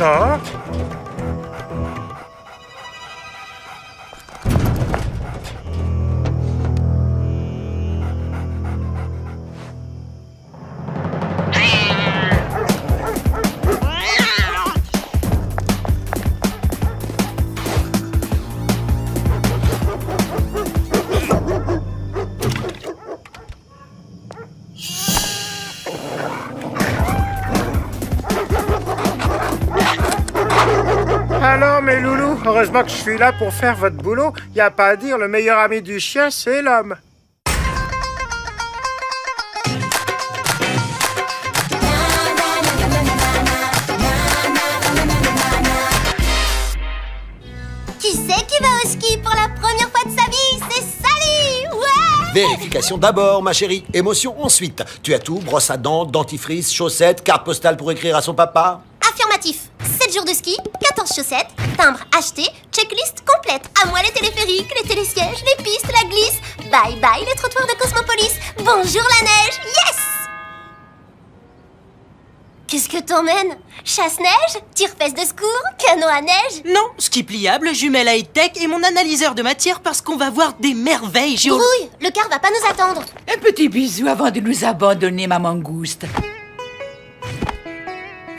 Ah. Alors mes loulous, heureusement que je suis là pour faire votre boulot. Y a pas à dire, le meilleur ami du chien, c'est l'homme. Qui c'est qui va au ski pour la première fois de sa vie? C'est Sally! Ouais! Vérification d'abord, ma chérie. Émotion ensuite. Tu as tout, brosse à dents, dentifrice, chaussettes, carte postale pour écrire à son papa. Affirmatif. 7 jours de ski, 14 chaussettes, timbre acheté, checklist complète. À moi les téléphériques, les télésièges, les pistes, la glisse. Bye bye les trottoirs de Cosmopolis. Bonjour la neige, yes! Qu'est-ce que t'emmènes? Chasse-neige? Tire-fesse de secours? Canot à neige? Non, ski pliable, jumelle high-tech et mon analyseur de matière parce qu'on va voir des merveilles Brouille, le car va pas nous attendre. Un petit bisou avant de nous abandonner, ma mangouste.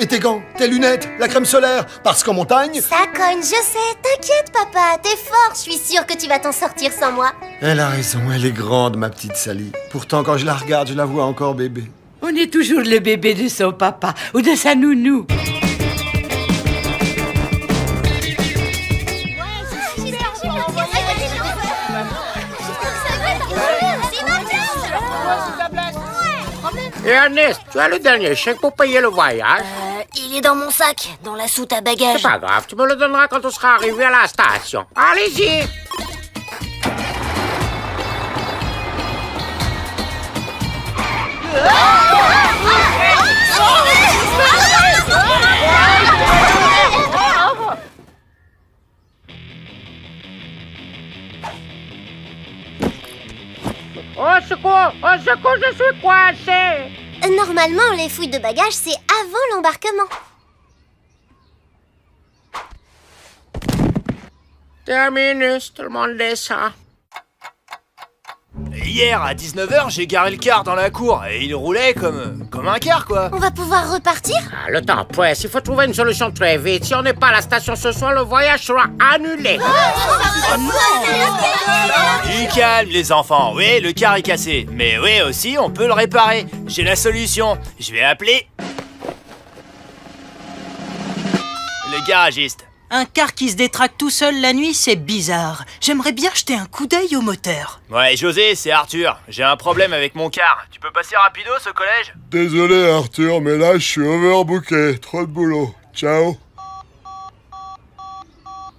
Et tes gants, tes lunettes, la crème solaire, parce qu'en montagne... Ça cogne, je sais. T'inquiète, papa, t'es fort. Je suis sûre que tu vas t'en sortir sans moi. Elle a raison, elle est grande, ma petite Sally. Pourtant, quand je la regarde, je la vois encore bébé. On est toujours le bébé de son papa ou de sa nounou. Et Ernest, tu as le dernier chèque pour payer le voyage? Il est dans mon sac, dans la soute à bagages. C'est pas grave, tu me le donneras quand on sera arrivé à la station. Allez-y! Au secours! Au secours, je suis coincé! Normalement, les fouilles de bagages, c'est avant l'embarquement. Terminus, tout le monde descend. Hier, à 19h, j'ai garé le car dans la cour et il roulait comme un car, quoi. On va pouvoir repartir? Ah, le temps presse, il faut trouver une solution très vite. Si on n'est pas à la station ce soir, le voyage sera annulé. Du calme, les enfants. Oui, le car est cassé. Mais oui, aussi, on peut le réparer. J'ai la solution. Je vais appeler... le garagiste. Un car qui se détraque tout seul la nuit, c'est bizarre. J'aimerais bien jeter un coup d'œil au moteur. Ouais, José, c'est Arthur. J'ai un problème avec mon car. Tu peux passer rapido au collège? Désolé Arthur, mais là je suis overbooké. Trop de boulot. Ciao.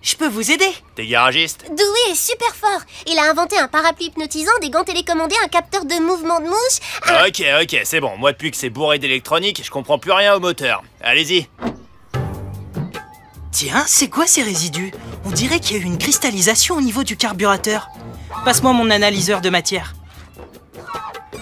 Je peux vous aider? T'es garagiste? Dewey est super fort. Il a inventé un parapluie hypnotisant, des gants télécommandés, un capteur de mouvement de mouche. Ok, c'est bon. Moi, depuis que c'est bourré d'électronique, je comprends plus rien au moteur. Allez-y. Tiens, c'est quoi ces résidus? On dirait qu'il y a eu une cristallisation au niveau du carburateur. Passe-moi mon analyseur de matière.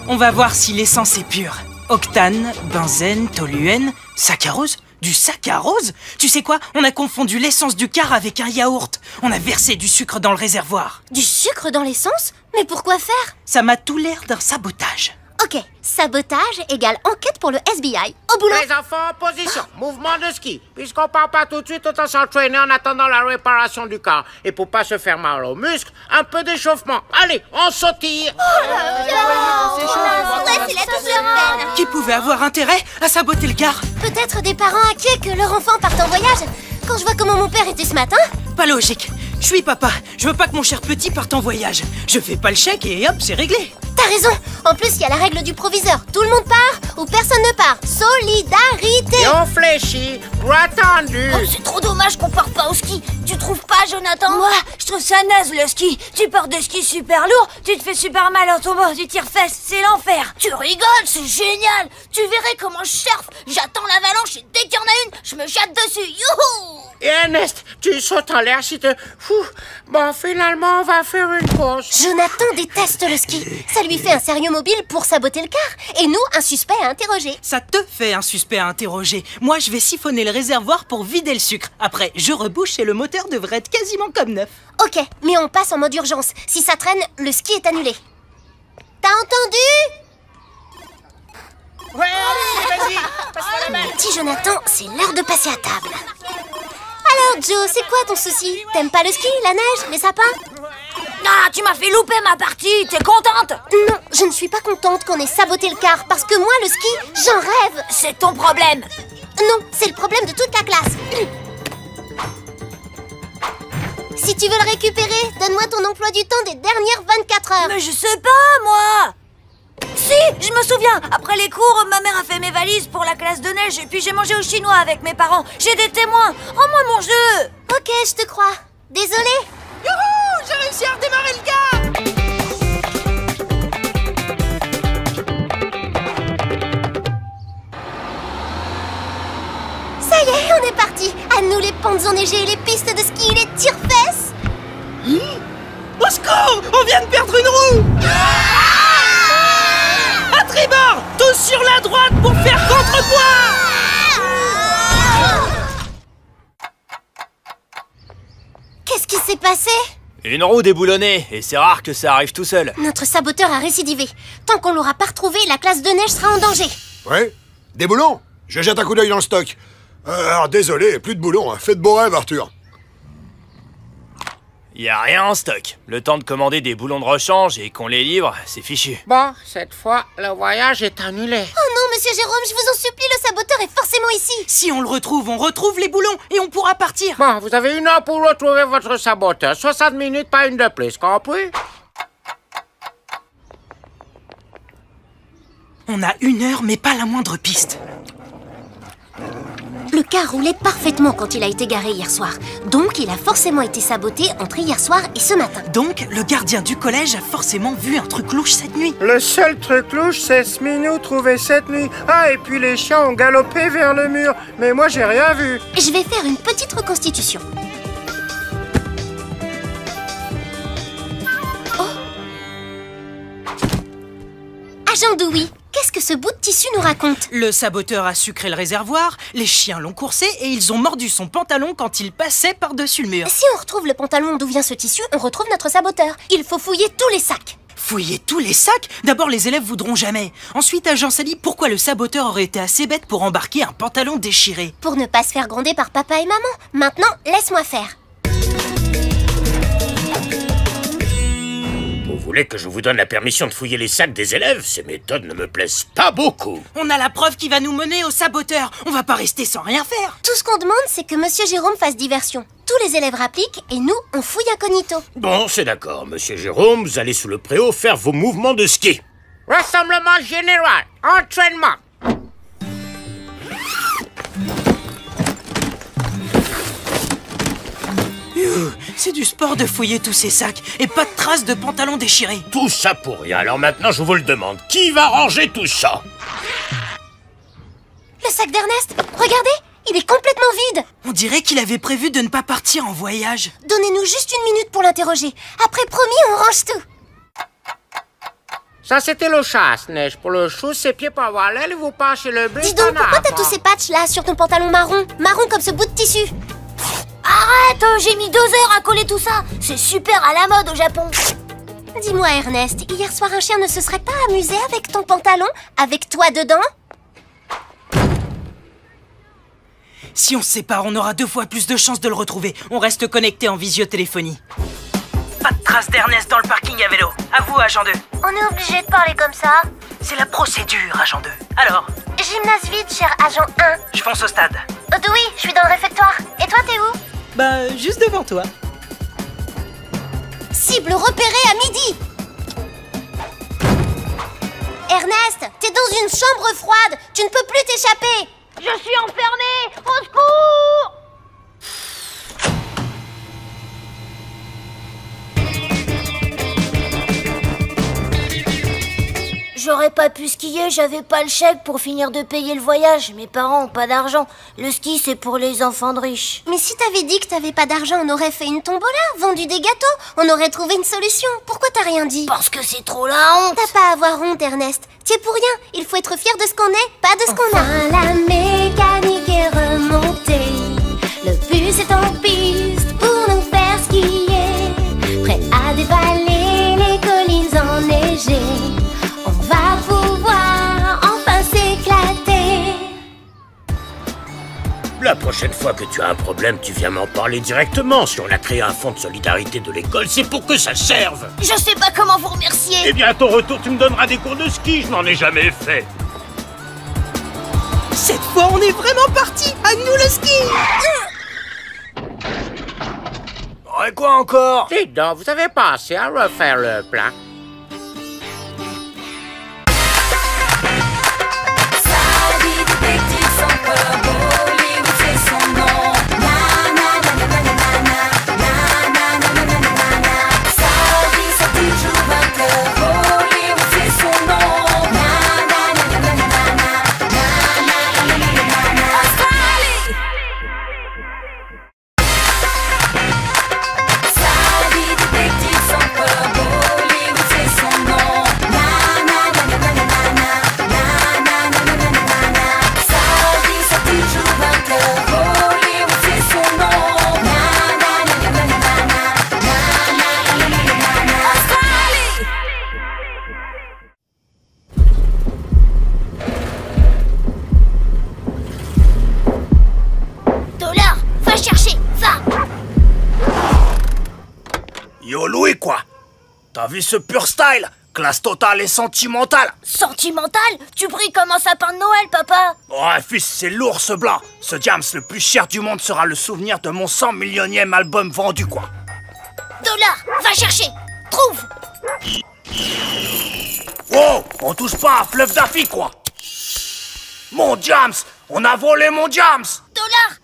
On va voir si l'essence est pure. Octane, benzène, toluène, saccharose? Du saccharose? Tu sais quoi? On a confondu l'essence du car avec un yaourt. On a versé du sucre dans le réservoir. Du sucre dans l'essence? Mais pourquoi faire? Ça m'a tout l'air d'un sabotage. Ok, sabotage égale enquête pour le FBI. Au boulot! Les enfants en position, mouvement de ski. Puisqu'on part pas tout de suite, autant s'entraîner en attendant la réparation du car. Et pour pas se faire mal aux muscles, un peu d'échauffement. Allez, on sautille! C'est la double peine. Qui pouvait avoir intérêt à saboter le car? Peut-être des parents inquiets que leur enfant parte en voyage. Quand je vois comment mon père était ce matin... Pas logique. Je suis papa. Je veux pas que mon cher petit parte en voyage. Je fais pas le chèque et hop, c'est réglé. T'as raison. En plus, il y a la règle du proviseur. Tout le monde part ou personne ne part. Solidarité. Et on fléchit, droit tendu. Oh, c'est trop dommage qu'on parte pas au ski. Tu trouves pas, Jonathan? Moi, je trouve ça naze le ski. Tu pars de ski super lourd, tu te fais super mal en tombant, tu tires fesses, c'est l'enfer. Tu rigoles, c'est génial. Tu verrais comment je surfe. J'attends l'avalanche et dès qu'il y en a une, je me jette dessus. Youhou! Et Ernest, tu sautes en l'air si te... Bon, finalement, on va faire une pause. Jonathan déteste le ski. Ça lui fait un sérieux mobile pour saboter le car. Et nous, un suspect à interroger. Ça te fait un suspect à interroger. Moi, je vais siphonner le réservoir pour vider le sucre. Après, je rebouche et le moteur devrait être quasiment comme neuf. Ok, mais on passe en mode urgence. Si ça traîne, le ski est annulé. T'as entendu? Ouais, vas-y, passe-moi la balle. Petit Jonathan, c'est l'heure de passer à table. Alors Joe, c'est quoi ton souci? T'aimes pas le ski, la neige, les sapins? Ah, tu m'as fait louper ma partie, t'es contente? Non, je ne suis pas contente qu'on ait saboté le car, parce que moi, le ski, j'en rêve. C'est ton problème. Non, c'est le problème de toute la classe. Si tu veux le récupérer, donne-moi ton emploi du temps des dernières 24 heures. Mais je sais pas, moi. Si, je me souviens. Après les cours, ma mère a fait mes valises pour la classe de neige et puis j'ai mangé au chinois avec mes parents. J'ai des témoins. Rends-moi mon jeu. Ok, je te crois. Désolée. Youhou! J'ai réussi à redémarrer le gars! Ça y est, on est parti. À nous les pentes enneigées, les pistes de ski, les tire-fesses. Au secours! On vient de perdre une roue! À tribord! Tous sur la droite pour faire contrepoids! Qu'est-ce qui s'est passé? Une roue déboulonnée, et c'est rare que ça arrive tout seul. Notre saboteur a récidivé. Tant qu'on l'aura pas retrouvé, la classe de neige sera en danger. Ouais? Des boulons? Je jette un coup d'œil dans le stock. Alors désolé, plus de boulons, hein. Fais de beaux rêves, Arthur. Y a rien en stock. Le temps de commander des boulons de rechange et qu'on les livre, c'est fichu. Bon, cette fois, le voyage est annulé. Oh non, monsieur Jérôme, je vous en supplie, le saboteur est forcément ici. Si on le retrouve, on retrouve les boulons et on pourra partir. Bon, vous avez 1 heure pour retrouver votre saboteur. 60 minutes, pas une de plus, compris? On a 1 heure, mais pas la moindre piste. Le car roulait parfaitement quand il a été garé hier soir. Donc, il a forcément été saboté entre hier soir et ce matin. Donc, le gardien du collège a forcément vu un truc louche cette nuit. Le seul truc louche, c'est ce minou trouvé cette nuit. Ah, et puis les chiens ont galopé vers le mur. Mais moi, j'ai rien vu. Je vais faire une petite reconstitution. Oh! Agent Dewey, qu'est-ce que ce bout de tissu nous raconte? Le saboteur a sucré le réservoir, les chiens l'ont coursé et ils ont mordu son pantalon quand il passait par-dessus le mur. Si on retrouve le pantalon d'où vient ce tissu, on retrouve notre saboteur. Il faut fouiller tous les sacs. Fouiller tous les sacs? D'abord, les élèves voudront jamais. Ensuite, agent Sally, pourquoi le saboteur aurait été assez bête pour embarquer un pantalon déchiré? Pour ne pas se faire gronder par papa et maman. Maintenant, laisse-moi faire. Vous voulez que je vous donne la permission de fouiller les sacs des élèves? Ces méthodes ne me plaisent pas beaucoup. On a la preuve qui va nous mener au saboteur. On va pas rester sans rien faire. Tout ce qu'on demande, c'est que monsieur Jérôme fasse diversion. Tous les élèves rappliquent et nous, on fouille incognito. Bon, c'est d'accord. Monsieur Jérôme, vous allez sous le préau faire vos mouvements de ski. Rassemblement général. Entraînement. C'est du sport de fouiller tous ces sacs et pas de traces de pantalon déchiré. Tout ça pour rien. Alors maintenant, je vous le demande. Qui va ranger tout ça? Le sac d'Ernest, regardez, il est complètement vide. On dirait qu'il avait prévu de ne pas partir en voyage. Donnez-nous juste 1 minute pour l'interroger. Après, promis, on range tout. Ça, c'était le chasse-neige. Pour le chou, ses pieds pour avoir l'aile, vous passez le but. Dis donc, pourquoi t'as tous ces patchs là sur ton pantalon marron? Marron comme ce bout de tissu. Arrête, j'ai mis 2 heures à coller tout ça. C'est super à la mode au Japon. Dis-moi, Ernest, hier soir, un chien ne se serait pas amusé avec ton pantalon, avec toi dedans? Si on se sépare, on aura 2 fois plus de chances de le retrouver. On reste connecté en visiotéléphonie. Pas de traces d'Ernest dans le parking à vélo. À vous, agent 2. On est obligé de parler comme ça? C'est la procédure, agent 2. Alors? Gymnase vide, cher agent 1. Je fonce au stade. Oui, je suis dans le réfectoire. Et toi, t'es où? Bah, juste devant toi. Cible repérée à midi. Ernest, t'es dans une chambre froide. Tu ne peux plus t'échapper. Je suis enfermée. Au secours! Je j'aurais pas pu skier, j'avais pas le chèque pour finir de payer le voyage. Mes parents ont pas d'argent. Le ski, c'est pour les enfants de riches. Mais si t'avais dit que t'avais pas d'argent, on aurait fait une tombola, vendu des gâteaux, on aurait trouvé une solution. Pourquoi t'as rien dit? Parce que c'est trop la honte. T'as pas à avoir honte, Ernest. T'y es pour rien. Il faut être fier de ce qu'on est, pas de ce qu'on a. La mécanique est remontée. Le bus est en piste pour nous faire skier. Prêt à dévaler les collines enneigées. On va pouvoir enfin s'éclater. La prochaine fois que tu as un problème, tu viens m'en parler directement. Si on a créé un fonds de solidarité de l'école, c'est pour que ça serve. Je sais pas comment vous remercier. Eh bien, à ton retour, tu me donneras des cours de ski. Je n'en ai jamais fait. Cette fois, on est vraiment parti. À nous le ski. Et quoi encore? Dites donc, vous avez pensé à refaire le plan? Yo Louis quoi? T'as vu ce pur style? Classe totale et sentimentale. Sentimental? Tu brilles comme un sapin de Noël, papa. Oh fils, c'est lourd ce blanc. Ce diams le plus cher du monde sera le souvenir de mon 100 millionième album vendu quoi. Dollar, va chercher. Trouve. Oh, on touche pas à Fleuve Daffy quoi. Mon diams, on a volé mon diams. Dollar,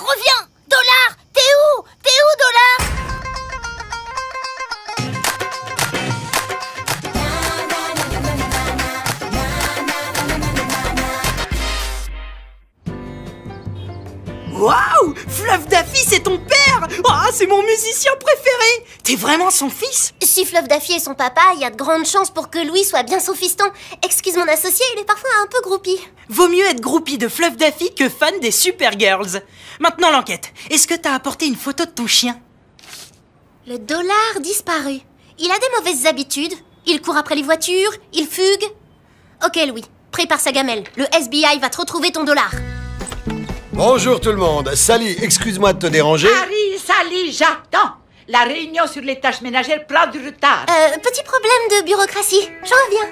reviens. Dollar, t'es où? Dollar? Waouh! Fluff Daffy, c'est ton père! Ah, c'est mon musicien préféré! T'es vraiment son fils? Si Fluff Daffy est son papa, il y a de grandes chances pour que Louis soit bien son fiston. Excuse mon associé, il est parfois un peu groupie. Vaut mieux être groupie de Fluff Daffy que fan des Supergirls. Maintenant l'enquête. Est-ce que t'as apporté une photo de ton chien? Le dollar disparu. Il a des mauvaises habitudes. Il court après les voitures, il fugue. Ok Louis, prépare sa gamelle. Le FBI va te retrouver ton dollar. Bonjour tout le monde. Sally, excuse-moi de te déranger. Harry, Sally, j'attends. La réunion sur les tâches ménagères prend du retard. Petit problème de bureaucratie. Je reviens.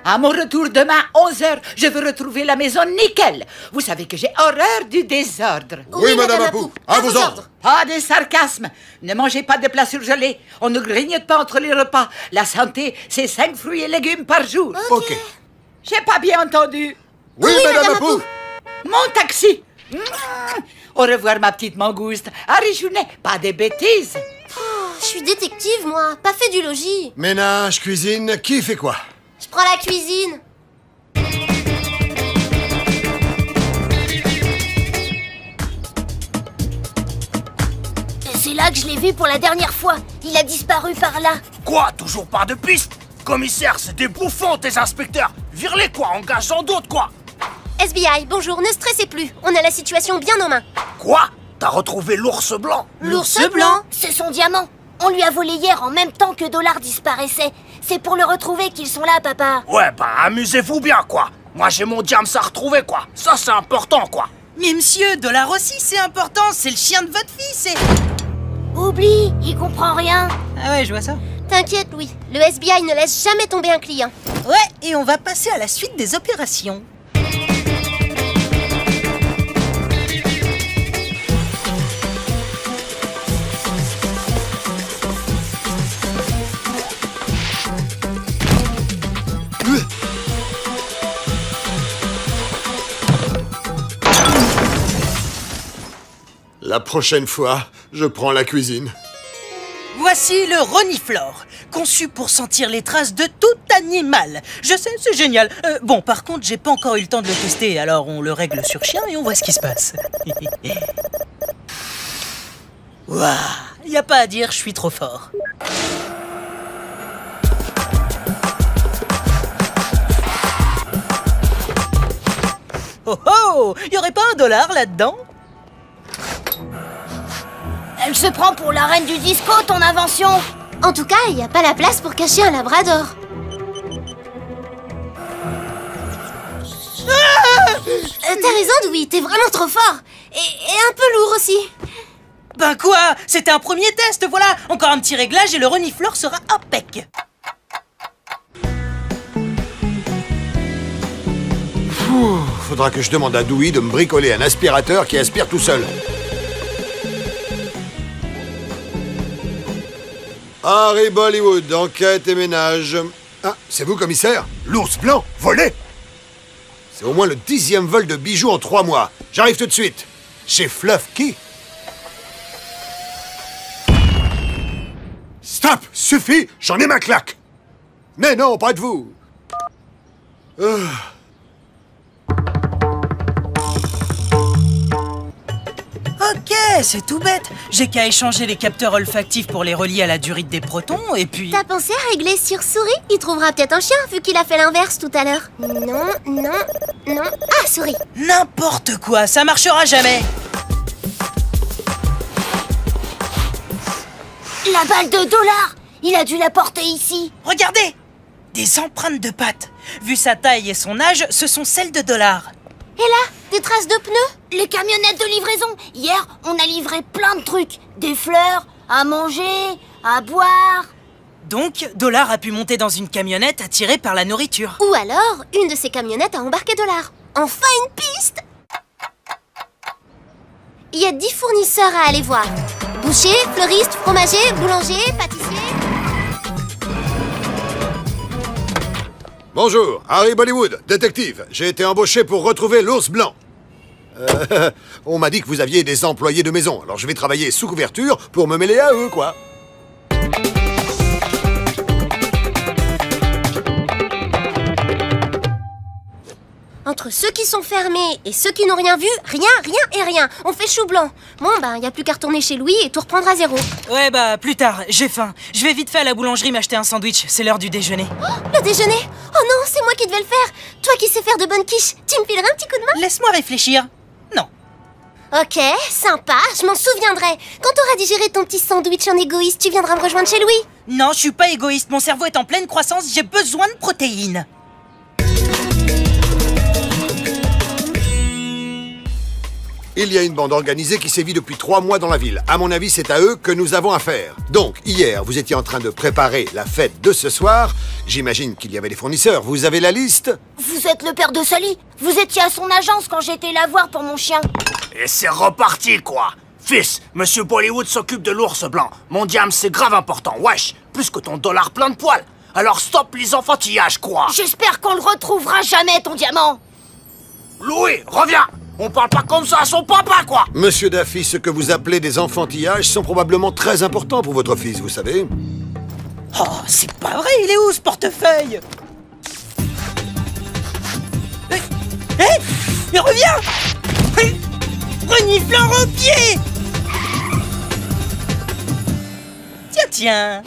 À mon retour demain, 11h, je veux retrouver la maison nickel. Vous savez que j'ai horreur du désordre. Oui, Madame Apou, à vos ordres. Pas de sarcasme. Ne mangez pas de plats surgelés. On ne grignote pas entre les repas. La santé, c'est 5 fruits et légumes par jour. Ok. J'ai pas bien entendu. Oui, Madame Apou. Mon taxi. Au revoir, ma petite mangouste. Harry Jounet, pas de bêtises. Je suis détective, moi. Pas fait du logis. Ménage, cuisine, qui fait quoi? Je prends la cuisine. C'est là que je l'ai vu pour la dernière fois. Il a disparu par là. Quoi? Toujours pas de piste? Commissaire, c'est des bouffons tes inspecteurs. Vire-les quoi, engageant d'autres quoi. FBI, bonjour, ne stressez plus. On a la situation bien en main. Quoi? T'as retrouvé l'ours blanc? L'ours blanc? C'est son diamant. On lui a volé hier en même temps que Dollar disparaissait. C'est pour le retrouver qu'ils sont là, papa. Ouais, bah amusez-vous bien quoi. Moi j'ai mon diams à retrouver quoi. Ça c'est important quoi. Mais monsieur, Dollar aussi, c'est important. C'est le chien de votre fils et... Oublie, il comprend rien. Ah ouais, je vois ça. T'inquiète, Louis. Le FBI ne laisse jamais tomber un client. Ouais, et on va passer à la suite des opérations. La prochaine fois, je prends la cuisine. Voici le Reniflore, conçu pour sentir les traces de tout animal. Je sais, c'est génial. Bon, par contre, j'ai pas encore eu le temps de le tester, alors on le règle sur chien et on voit ce qui se passe. Waouh, y a pas à dire, je suis trop fort. Oh oh, y aurait pas $1 là-dedans? Elle se prend pour la reine du disco, ton invention. En tout cas, il n'y a pas la place pour cacher un labrador. T'as raison, Dewey, t'es vraiment trop fort. Et un peu lourd aussi. Ben quoi? C'était un premier test, voilà. Encore un petit réglage et le Reniflore sera impec. Faudra que je demande à Dewey de me bricoler un aspirateur qui aspire tout seul. Harry Bollywood, enquête et ménage. Ah, c'est vous, commissaire? L'ours blanc, volé? C'est au moins le 10e vol de bijoux en 3 mois. J'arrive tout de suite. Chez Fluff qui? Stop! Suffit! J'en ai ma claque! Mais non, pas de vous! Ok, c'est tout bête. J'ai qu'à échanger les capteurs olfactifs pour les relier à la durite des protons et puis... T'as pensé à régler sur souris? Il trouvera peut-être un chien vu qu'il a fait l'inverse tout à l'heure. Non, non, non. Ah, souris! N'importe quoi, ça marchera jamais. La balle de $, il a dû la porter ici. Regardez, des empreintes de pattes. Vu sa taille et son âge, ce sont celles de $. Et là, des traces de pneus? Les camionnettes de livraison. Hier, on a livré plein de trucs. Des fleurs, à manger, à boire. Donc, $, a pu monter dans une camionnette attirée par la nourriture. Ou alors, une de ces camionnettes a embarqué $. Enfin une piste! Il y a 10 fournisseurs à aller voir. Boucher, fleuriste, fromager, boulanger, pâtissier... Bonjour, Harry Bollywood, détective. J'ai été embauché pour retrouver l'ours blanc. On m'a dit que vous aviez des employés de maison, alors je vais travailler sous couverture pour me mêler à eux, quoi. Entre ceux qui sont fermés et ceux qui n'ont rien vu, rien et rien. On fait chou blanc. Bon, ben, y a plus qu'à retourner chez Louis et tout reprendre à zéro. Ouais, bah, plus tard, j'ai faim. Je vais vite fait à la boulangerie m'acheter un sandwich. C'est l'heure du déjeuner. Oh, le déjeuner? Oh non, c'est moi qui devais le faire. Toi qui sais faire de bonnes quiches, tu me filerais un petit coup de main? Laisse-moi réfléchir. Non. Ok, sympa, je m'en souviendrai. Quand t'auras digéré ton petit sandwich en égoïste, tu viendras me rejoindre chez Louis. Non, je suis pas égoïste. Mon cerveau est en pleine croissance. J'ai besoin de protéines. Il y a une bande organisée qui sévit depuis 3 mois dans la ville. À mon avis, c'est à eux que nous avons affaire. Donc, hier, vous étiez en train de préparer la fête de ce soir. J'imagine qu'il y avait des fournisseurs. Vous avez la liste? Vous êtes le père de Sally. Vous étiez à son agence quand j'étais la voir pour mon chien. Et c'est reparti, quoi. Fils, Monsieur Bollywood s'occupe de l'ours blanc. Mon diam, c'est grave important, wesh. Plus que ton $, plein de poils. Alors stop les enfantillages, quoi. J'espère qu'on le retrouvera jamais, ton diamant. Louis, reviens. On parle pas comme ça à son papa, quoi. Monsieur Daffy, ce que vous appelez des enfantillages sont probablement très importants pour votre fils, vous savez. Oh, c'est pas vrai, il est où ce portefeuille? Mais reviens! Reniflore au pied! Tiens.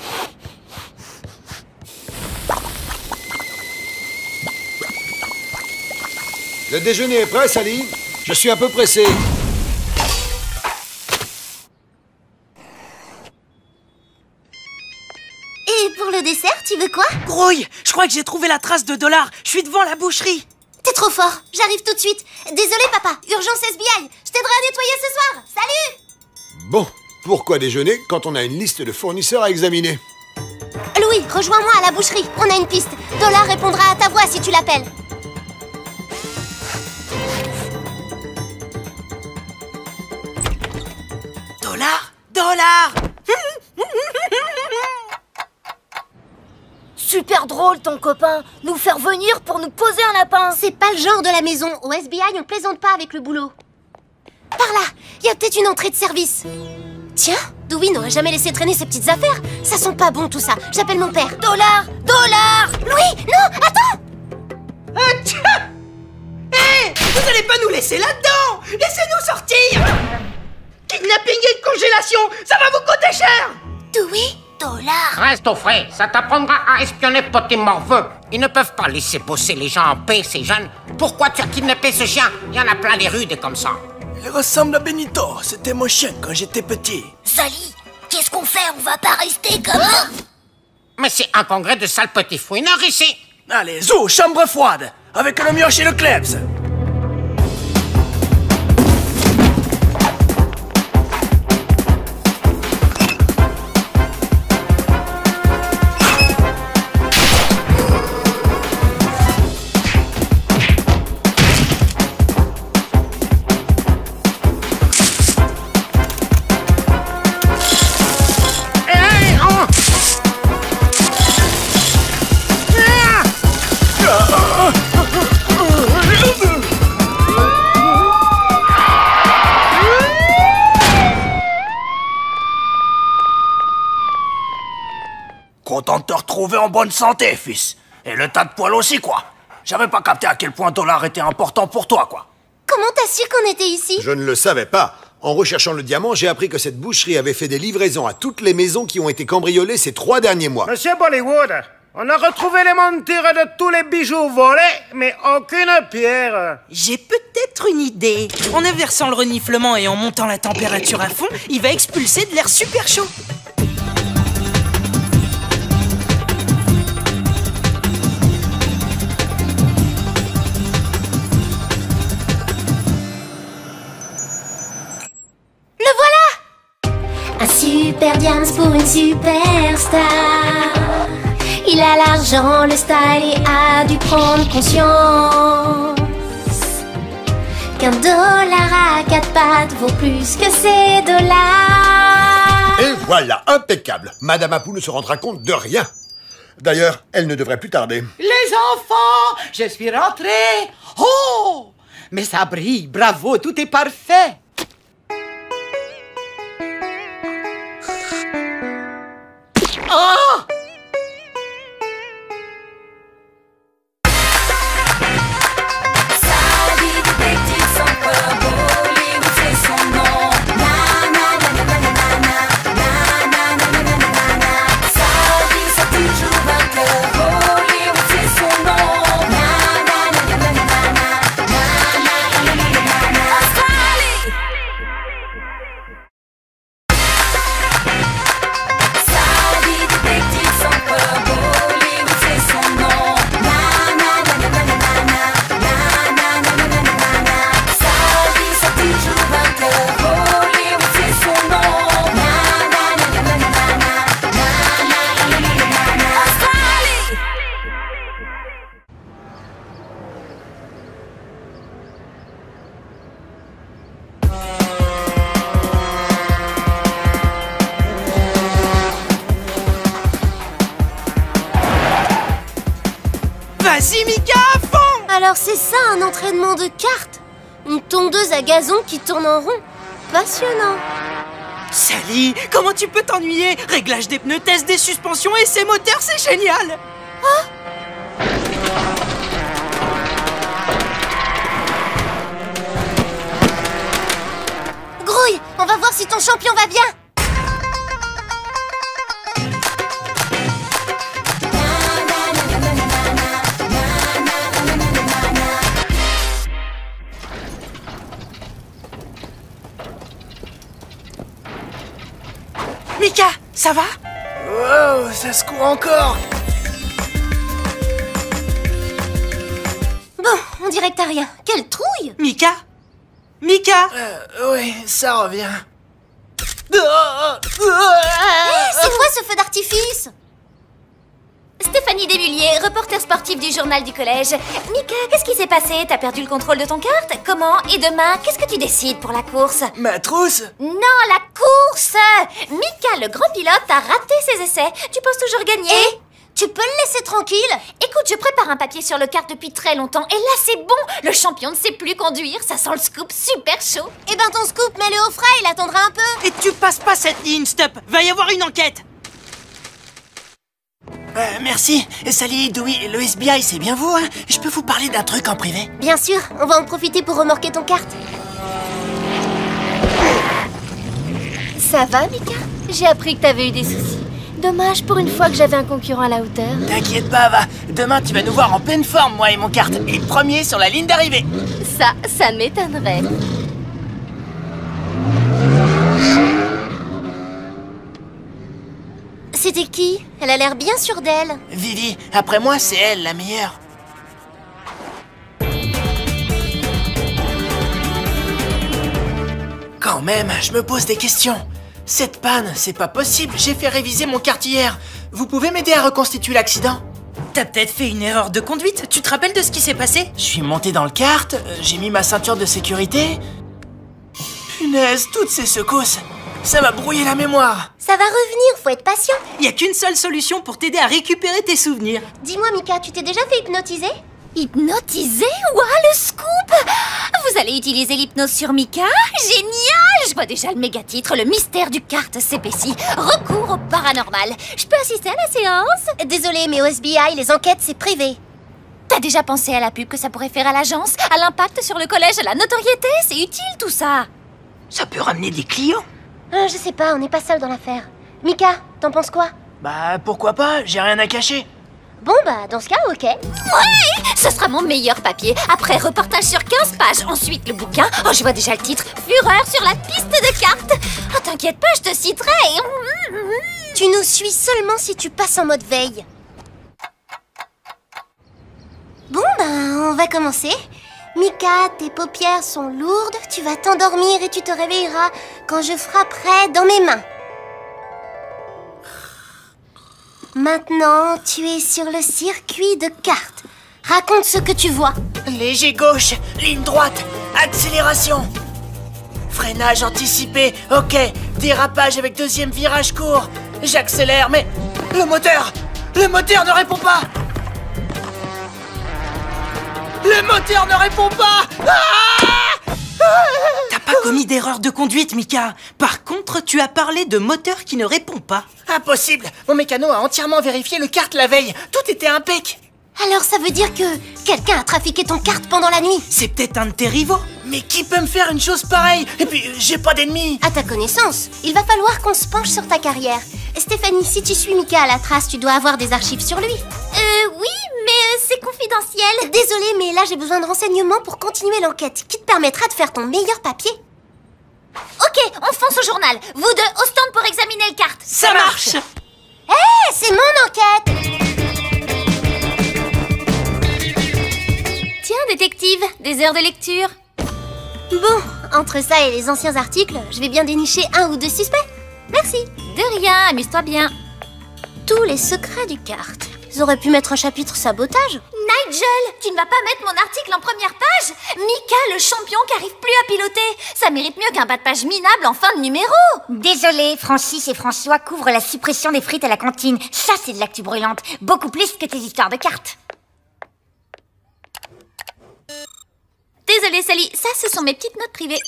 Le déjeuner est prêt, Sally? Je suis un peu pressé. Et pour le dessert, tu veux quoi? Grouille, je crois que j'ai trouvé la trace de $. Je suis devant la boucherie. T'es trop fort, j'arrive tout de suite. Désolé papa, urgence FBI. Je t'aiderai à nettoyer ce soir. Salut! Bon, pourquoi déjeuner quand on a une liste de fournisseurs à examiner? Louis, rejoins-moi à la boucherie. On a une piste. $. Répondra à ta voix si tu l'appelles. $. Super drôle, ton copain. Nous faire venir pour nous poser un lapin. C'est pas le genre de la maison. Au FBI, on plaisante pas avec le boulot. Par là, il y a peut-être une entrée de service. Tiens, Dewey n'aurait jamais laissé traîner ses petites affaires. Ça sent pas bon tout ça. J'appelle mon père. Dollar! Louis, non, attends! Hé, vous allez pas nous laisser là-dedans! Laissez-nous sortir! Kidnapping et congélation, ça va vous coûter cher! Dewey, Reste au frais, ça t'apprendra à espionner petit morveux. Ils ne peuvent pas laisser bosser les gens en paix, ces jeunes. Pourquoi tu as kidnappé ce chien? Il y en a plein des rues, des comme ça. Il ressemble à Benito, c'était mon chien quand j'étais petit. Sally, qu'est-ce qu'on fait? On va pas rester comme ça. Mais c'est un congrès de sales petits fouineurs ici. Allez, zou, chambre froide, avec le mioche et le Klebs. Content de te retrouver en bonne santé, fils. Et le tas de poils aussi, quoi. J'avais pas capté à quel point Dollar était important pour toi, quoi. Comment t'as su qu'on était ici? Je ne le savais pas. En recherchant le diamant, j'ai appris que cette boucherie avait fait des livraisons à toutes les maisons qui ont été cambriolées ces 3 derniers mois. Monsieur Bollywood, on a retrouvé les montures de tous les bijoux volés, mais aucune pierre. J'ai peut-être une idée. En inversant le reniflement et en montant la température à fond, il va expulser de l'air super chaud. Super Diams pour une superstar. Il a l'argent, le style et a dû prendre conscience qu'un dollar à 4 pattes vaut plus que ces dollars. Et voilà, impeccable. Madame Apu ne se rendra compte de rien. D'ailleurs, elle ne devrait plus tarder. Les enfants, je suis rentrée. Oh, mais ça brille, bravo, tout est parfait. Oh! Vas-y, Mika, à fond! Alors c'est ça un entraînement de cartes? Une tondeuse à gazon qui tourne en rond? Passionnant. Sally, comment tu peux t'ennuyer? Réglage des pneus, test des suspensions et ses moteurs, c'est génial! Grouille, on va voir si ton champion va bien. Mika, ça va? Wow, ça se court encore. Bon, on dirait que t'as rien. Quelle trouille! Mika? Mika? Oui, ça revient. C'est quoi ce feu d'artifice? Stéphanie Desmulliers, reporter sportif du journal du collège. Mika, qu'est-ce qui s'est passé? T'as perdu le contrôle de ton kart? Comment? Et demain, qu'est-ce que tu décides pour la course? Ma trousse? Non, la course! Mika, le grand pilote, a raté ses essais. Tu penses toujours gagner? Tu peux le laisser tranquille? Écoute, je prépare un papier sur le kart depuis très longtemps et là c'est bon. Le champion ne sait plus conduire, ça sent le scoop super chaud. Eh ben ton scoop, mets-le au frais, il attendra un peu. Et tu passes pas cette ligne, stop. Va y avoir une enquête. Merci. Salut, Dewey, le FBI, c'est bien vous, hein? Je peux vous parler d'un truc en privé? Bien sûr, on va en profiter pour remorquer ton kart. Ça va, Mika? J'ai appris que t'avais eu des soucis. Dommage, pour une fois que j'avais un concurrent à la hauteur. T'inquiète pas, va. Demain, tu vas nous voir en pleine forme, moi et mon kart. Et premier sur la ligne d'arrivée. Ça m'étonnerait. C'était qui? Elle a l'air bien sûre d'elle. Vivi, après moi, c'est elle la meilleure. Quand même, je me pose des questions. Cette panne, c'est pas possible. J'ai fait réviser mon kart hier. Vous pouvez m'aider à reconstituer l'accident? T'as peut-être fait une erreur de conduite. Tu te rappelles de ce qui s'est passé? Je suis monté dans le kart, j'ai mis ma ceinture de sécurité. Punaise, toutes ces secousses. Ça m'a brouillé la mémoire. Ça va revenir, faut être patient. Y a qu'une seule solution pour t'aider à récupérer tes souvenirs. Dis-moi, Mika, tu t'es déjà fait hypnotiser? Hypnotisé? Ouah, le scoop! Vous allez utiliser l'hypnose sur Mika? Génial! Je vois déjà le méga titre, le mystère du kart s'épaissit. Recours au paranormal. Je peux assister à la séance? Désolée, mais au FBI, les enquêtes, c'est privé. T'as déjà pensé à la pub que ça pourrait faire à l'agence? À l'impact sur le collège, à la notoriété? C'est utile tout ça! Ça peut ramener des clients. Je sais pas, on n'est pas seul dans l'affaire. Mika, t'en penses quoi? Bah, pourquoi pas, j'ai rien à cacher. Bon, bah, dans ce cas, ok. Ouais! Ce sera mon meilleur papier. Après, reportage sur 15 pages. Ensuite, le bouquin. Oh, je vois déjà le titre. Fureur sur la piste de cartes. Oh, t'inquiète pas, je te citerai. Tu nous suis seulement si tu passes en mode veille. Bon, ben, on va commencer. Mika, tes paupières sont lourdes. Tu vas t'endormir et tu te réveilleras quand je frapperai dans mes mains. Maintenant, tu es sur le circuit de cartes. Raconte ce que tu vois. Léger gauche, ligne droite, accélération. Freinage anticipé, ok. Dérapage avec deuxième virage court. J'accélère, mais le moteur ne répond pas. Le moteur ne répond pas. T'as pas commis d'erreur de conduite, Mika. Par contre, tu as parlé de moteur qui ne répond pas. Impossible. Mon mécano a entièrement vérifié le kart la veille. Tout était impec. Alors ça veut dire que quelqu'un a trafiqué ton kart pendant la nuit? C'est peut-être un de tes rivaux. Mais qui peut me faire une chose pareille? Et puis, j'ai pas d'ennemis. À ta connaissance, il va falloir qu'on se penche sur ta carrière. Stéphanie, si tu suis Mika à la trace, tu dois avoir des archives sur lui. Oui, mais c'est confidentiel. Désolée, mais là j'ai besoin de renseignements pour continuer l'enquête, qui te permettra de faire ton meilleur papier. Ok, on fonce au journal. Vous deux, au stand pour examiner le kart. Ça marche. Hé, c'est mon enquête. Tiens, détective, des heures de lecture. Bon, entre ça et les anciens articles, je vais bien dénicher un ou deux suspects. Merci. De rien, amuse-toi bien. Tous les secrets du kart. Ils auraient pu mettre un chapitre sabotage. Nigel, tu ne vas pas mettre mon article en première page? Mika, le champion qui arrive plus à piloter. Ça mérite mieux qu'un bas de page minable en fin de numéro. Désolé, Francis et François couvrent la suppression des frites à la cantine. Ça, c'est de l'actu brûlante. Beaucoup plus que tes histoires de cartes. Désolée, Sally. Ça, ce sont mes petites notes privées.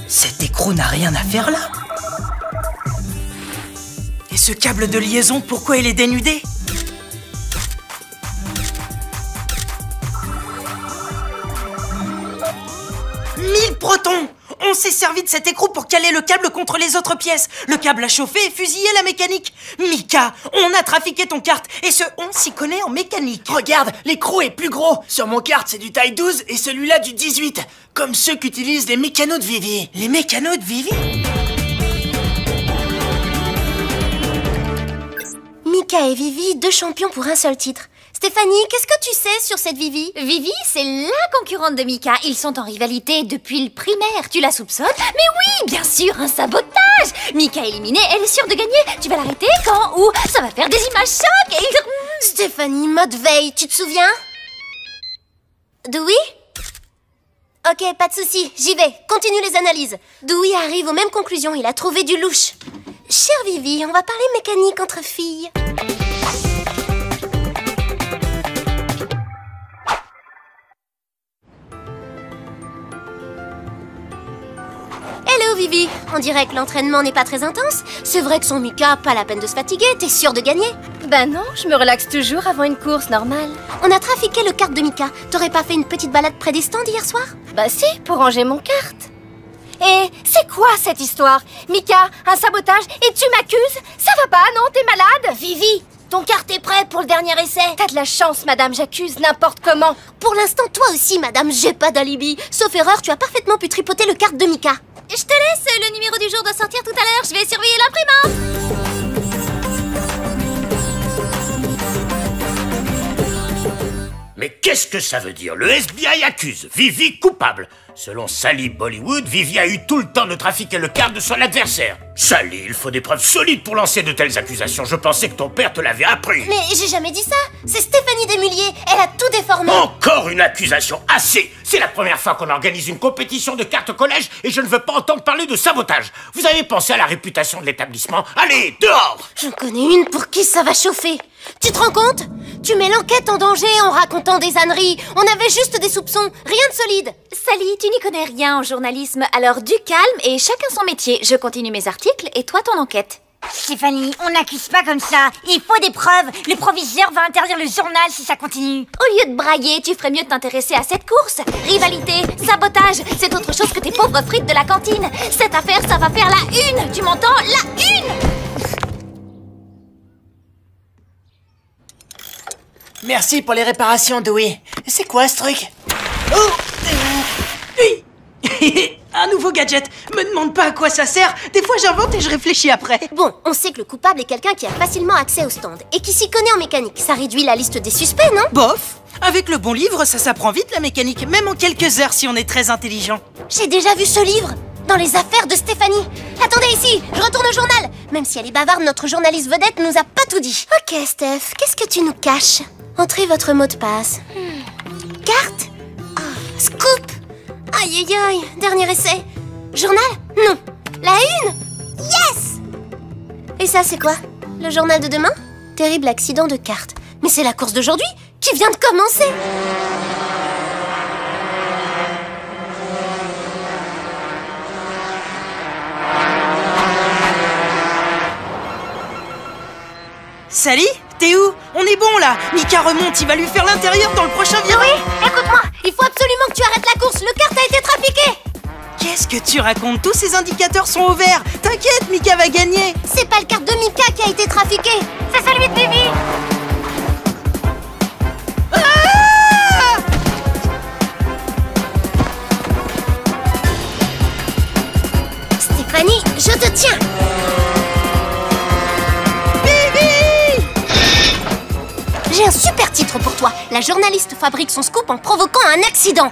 Cet écrou n'a rien à faire là. Et ce câble de liaison, pourquoi il est dénudé? Mille protons! On s'est servi de cet écrou pour caler le câble contre les autres pièces. Le câble a chauffé et fusillé la mécanique. Mika, on a trafiqué ton kart et ce on s'y connaît en mécanique. Regarde, l'écrou est plus gros. Sur mon kart, c'est du taille 12 et celui-là du 18. Comme ceux qu'utilisent les mécanos de Vivi. Les mécanos de Vivi? Mika et Vivi, deux champions pour un seul titre. Stéphanie, qu'est-ce que tu sais sur cette Vivi? Vivi, c'est la concurrente de Mika. Ils sont en rivalité depuis le primaire. Tu la soupçonnes? Mais oui, bien sûr, un sabotage. Mika éliminée, elle est sûre de gagner. Tu vas l'arrêter quand? Où? Ça va faire des images chocs et... Stéphanie, mode veille, tu te souviens? De oui? Ok, pas de souci, j'y vais. Continue les analyses. Dewey arrive aux mêmes conclusions, il a trouvé du louche. Chère Vivi, on va parler mécanique entre filles. Hello Vivi, on dirait que l'entraînement n'est pas très intense. C'est vrai que sans Mika, pas la peine de se fatiguer, t'es sûre de gagner? Bah non, je me relaxe toujours avant une course normale. On a trafiqué le kart de Mika. T'aurais pas fait une petite balade près des stands hier soir? Bah si, pour ranger mon kart. Et c'est quoi cette histoire? Mika, un sabotage et tu m'accuses? Ça va pas, non? T'es malade? Vivi, ton kart est prêt pour le dernier essai. T'as de la chance, madame, j'accuse n'importe comment. Pour l'instant, toi aussi, madame, j'ai pas d'alibi. Sauf erreur, tu as parfaitement pu tripoter le kart de Mika. Je te laisse, le numéro du jour doit sortir tout à l'heure. Je vais surveiller l'imprimante. Mais qu'est-ce que ça veut dire? Le FBI accuse Vivi coupable. Selon Sally Bollywood, Vivi a eu tout le temps de trafiquer le kart de son adversaire. Sally, il faut des preuves solides pour lancer de telles accusations. Je pensais que ton père te l'avait appris. Mais j'ai jamais dit ça. C'est Stéphanie Desmulliers. Elle a tout déformé. Encore une accusation. Assez. C'est la première fois qu'on organise une compétition de cartes au collège et je ne veux pas entendre parler de sabotage. Vous avez pensé à la réputation de l'établissement? Allez, dehors! J'en connais une pour qui ça va chauffer. Tu te rends compte? Tu mets l'enquête en danger en racontant des âneries. On avait juste des soupçons, rien de solide. Sally, tu n'y connais rien en journalisme, alors du calme et chacun son métier. Je continue mes articles et toi ton enquête. Stéphanie, on n'accuse pas comme ça. Il faut des preuves. Le proviseur va interdire le journal si ça continue. Au lieu de brailler, tu ferais mieux de t'intéresser à cette course. Rivalité, sabotage, c'est autre chose que tes pauvres frites de la cantine. Cette affaire, ça va faire la une. Tu m'entends? La une! Merci pour les réparations, Dewey. C'est quoi ce truc? Un nouveau gadget. Me demande pas à quoi ça sert. Des fois j'invente et je réfléchis après. Bon, on sait que le coupable est quelqu'un qui a facilement accès au stand et qui s'y connaît en mécanique. Ça réduit la liste des suspects, non? Bof. Avec le bon livre, ça s'apprend vite la mécanique, même en quelques heures si on est très intelligent. J'ai déjà vu ce livre dans les affaires de Stéphanie. Attendez ici, je retourne au journal. Même si elle est bavarde, notre journaliste vedette nous a pas tout dit. Ok, Steph, qu'est-ce que tu nous caches? Entrez votre mot de passe. Carte? Scoop? Aïe aïe aïe, dernier essai. Journal? Non. La une? Yes! Et ça, c'est quoi? Le journal de demain? Terrible accident de carte. Mais c'est la course d'aujourd'hui qui vient de commencer. Sally, t'es où? On est bon là. Mika remonte, il va lui faire l'intérieur dans le prochain virage. Oui, écoute-moi, il faut absolument que tu arrêtes la course. Le kart a été trafiqué. Qu'est-ce que tu racontes? Tous ces indicateurs sont au vert. T'inquiète, Mika va gagner. C'est pas le kart de Mika qui a été trafiqué. C'est celui de Vivi. Stéphanie, je te tiens. J'ai un super titre pour toi. La journaliste fabrique son scoop en provoquant un accident.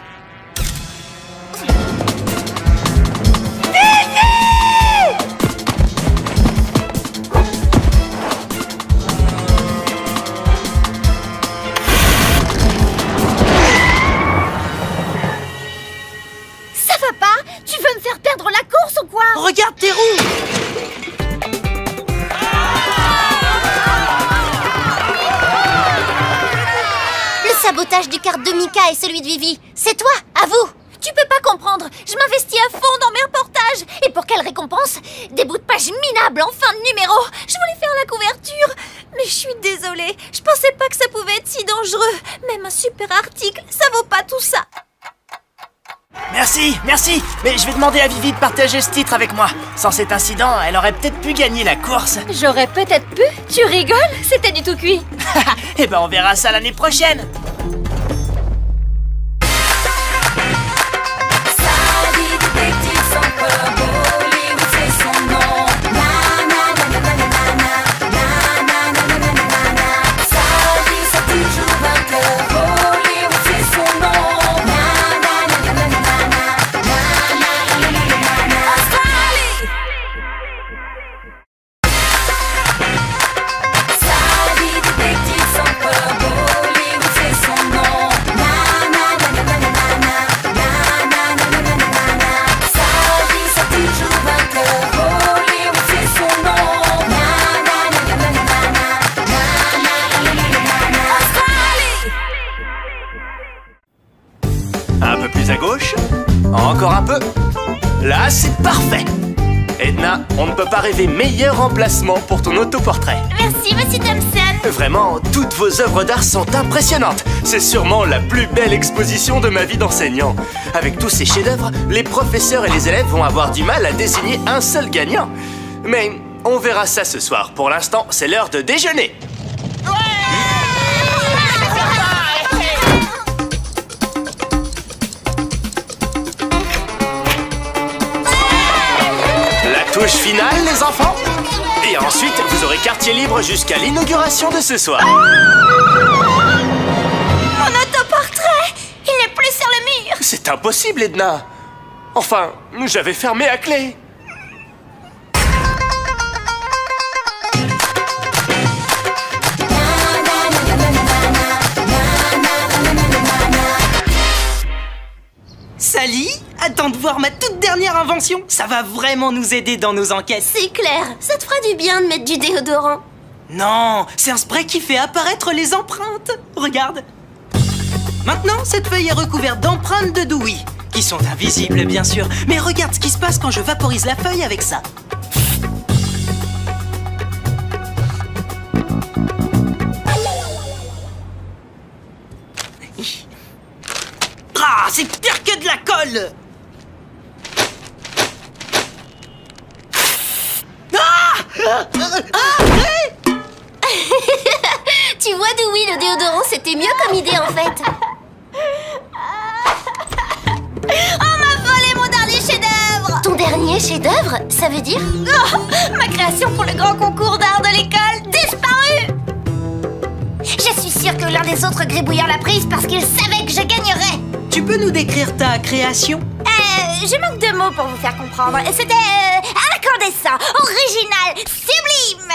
Ça va pas? Tu veux me faire perdre la course ou quoi? Regarde tes roues. Sabotage du kart de Mika et celui de Vivi. C'est toi, à vous. Tu peux pas comprendre. Je m'investis à fond dans mes reportages. Et pour quelle récompense? Des bouts de pages minables en fin de numéro. Je voulais faire la couverture. Mais je suis désolée. Je pensais pas que ça pouvait être si dangereux. Même un super article, ça vaut pas tout ça. Merci, merci. Mais je vais demander à Vivi de partager ce titre avec moi. Sans cet incident, elle aurait peut-être pu gagner la course. J'aurais peut-être pu. Tu rigoles? C'était du tout cuit. Eh ben on verra ça l'année prochaine. à gauche. Encore un peu. Là, c'est parfait. Edna, on ne peut pas rêver meilleur emplacement pour ton autoportrait. Merci, monsieur Thompson. Vraiment, toutes vos œuvres d'art sont impressionnantes. C'est sûrement la plus belle exposition de ma vie d'enseignant. Avec tous ces chefs-d'œuvre, les professeurs et les élèves vont avoir du mal à désigner un seul gagnant. Mais on verra ça ce soir. Pour l'instant, c'est l'heure de déjeuner. Touche finale, les enfants. Et ensuite, vous aurez quartier libre jusqu'à l'inauguration de ce soir. Mon autoportrait! Il n'est plus sur le mur! C'est impossible, Edna. Enfin, j'avais fermé à clé. Sally, attends de voir ma toute dernière invention. Ça va vraiment nous aider dans nos enquêtes. C'est clair, ça te fera du bien de mettre du déodorant. Non, c'est un spray qui fait apparaître les empreintes. Regarde. Maintenant, cette feuille est recouverte d'empreintes de Dewey, qui sont invisibles bien sûr. Mais regarde ce qui se passe quand je vaporise la feuille avec ça. Ah, c'est pire que de la colle! Tu vois, Dewey, le déodorant, c'était mieux comme idée en fait. On m'a volé mon dernier chef-d'œuvre! Ton dernier chef-d'œuvre, ça veut dire? Oh, ma création pour le grand concours d'art de l'école disparue! Je suis sûre que l'un des autres gribouillards l'a prise parce qu'il savait que je gagnerais. Tu peux nous décrire ta création? Je manque de mots pour vous faire comprendre. C'était incandescent, original, sublime.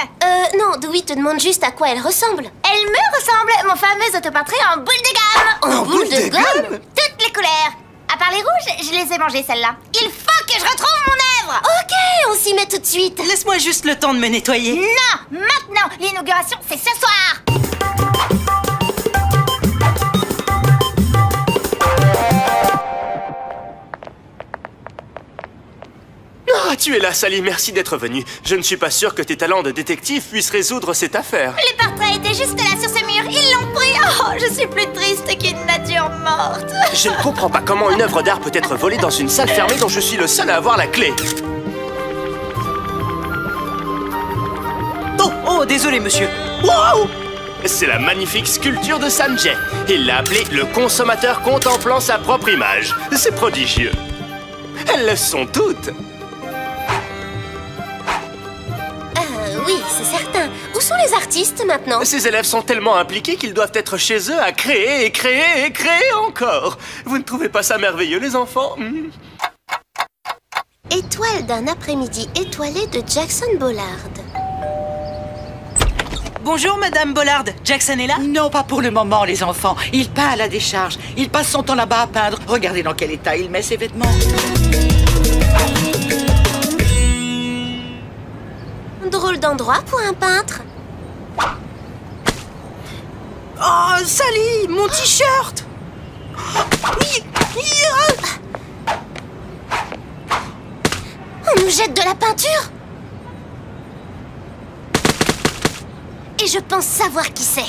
Non, Dewey te demande juste à quoi elle ressemble. Elle me ressemble, mon fameux autoportrait en boule de gomme. En boule de gomme? Toutes les couleurs. À part les rouges, je les ai mangées celles-là. Il faut que je retrouve mon œuvre. Ok, on s'y met tout de suite. Laisse-moi juste le temps de me nettoyer. Non, maintenant. L'inauguration, c'est ce soir. Ah, tu es là, Sally, merci d'être venue. Je ne suis pas sûr que tes talents de détective puissent résoudre cette affaire. Les portraits étaient juste là sur ce mur. Ils l'ont pris. Oh, je suis plus triste qu'une nature morte. Je ne comprends pas comment une œuvre d'art peut être volée dans une salle fermée dont je suis le seul à avoir la clé. Oh, désolé, monsieur. Wow! C'est la magnifique sculpture de Sanjay. Il l'a appelée le consommateur contemplant sa propre image. C'est prodigieux. Elles le sont toutes. Oui, c'est certain. Où sont les artistes maintenant? Ces élèves sont tellement impliqués qu'ils doivent être chez eux à créer et créer et créer encore. Vous ne trouvez pas ça merveilleux, les enfants? Étoile d'un après-midi étoilé de Jackson Bollard. Bonjour, Madame Bollard. Jackson est là? Non, pas pour le moment, les enfants. Il peint à la décharge. Il passe son temps là-bas à peindre. Regardez dans quel état il met ses vêtements. Drôle d'endroit pour un peintre. Oh, Sally, mon t-shirt! On nous jette de la peinture? Et je pense savoir qui c'est.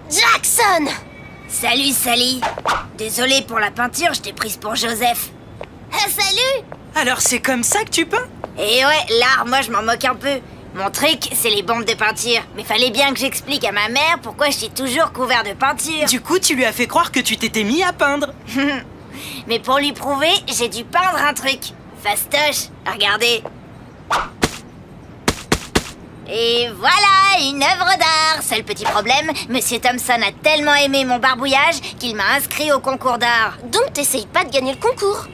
Jackson! Salut, Sally. Désolée pour la peinture, je t'ai prise pour Joseph. Salut! Alors c'est comme ça que tu peins? Et ouais, l'art, moi je m'en moque un peu. Mon truc, c'est les bombes de peinture. Mais fallait bien que j'explique à ma mère pourquoi je suis toujours couvert de peinture. Du coup, tu lui as fait croire que tu t'étais mis à peindre. Mais pour lui prouver, j'ai dû peindre un truc. Fastoche, regardez. Et voilà, une œuvre d'art. Seul petit problème, Monsieur Thompson a tellement aimé mon barbouillage qu'il m'a inscrit au concours d'art. Donc t'essayes pas de gagner le concours?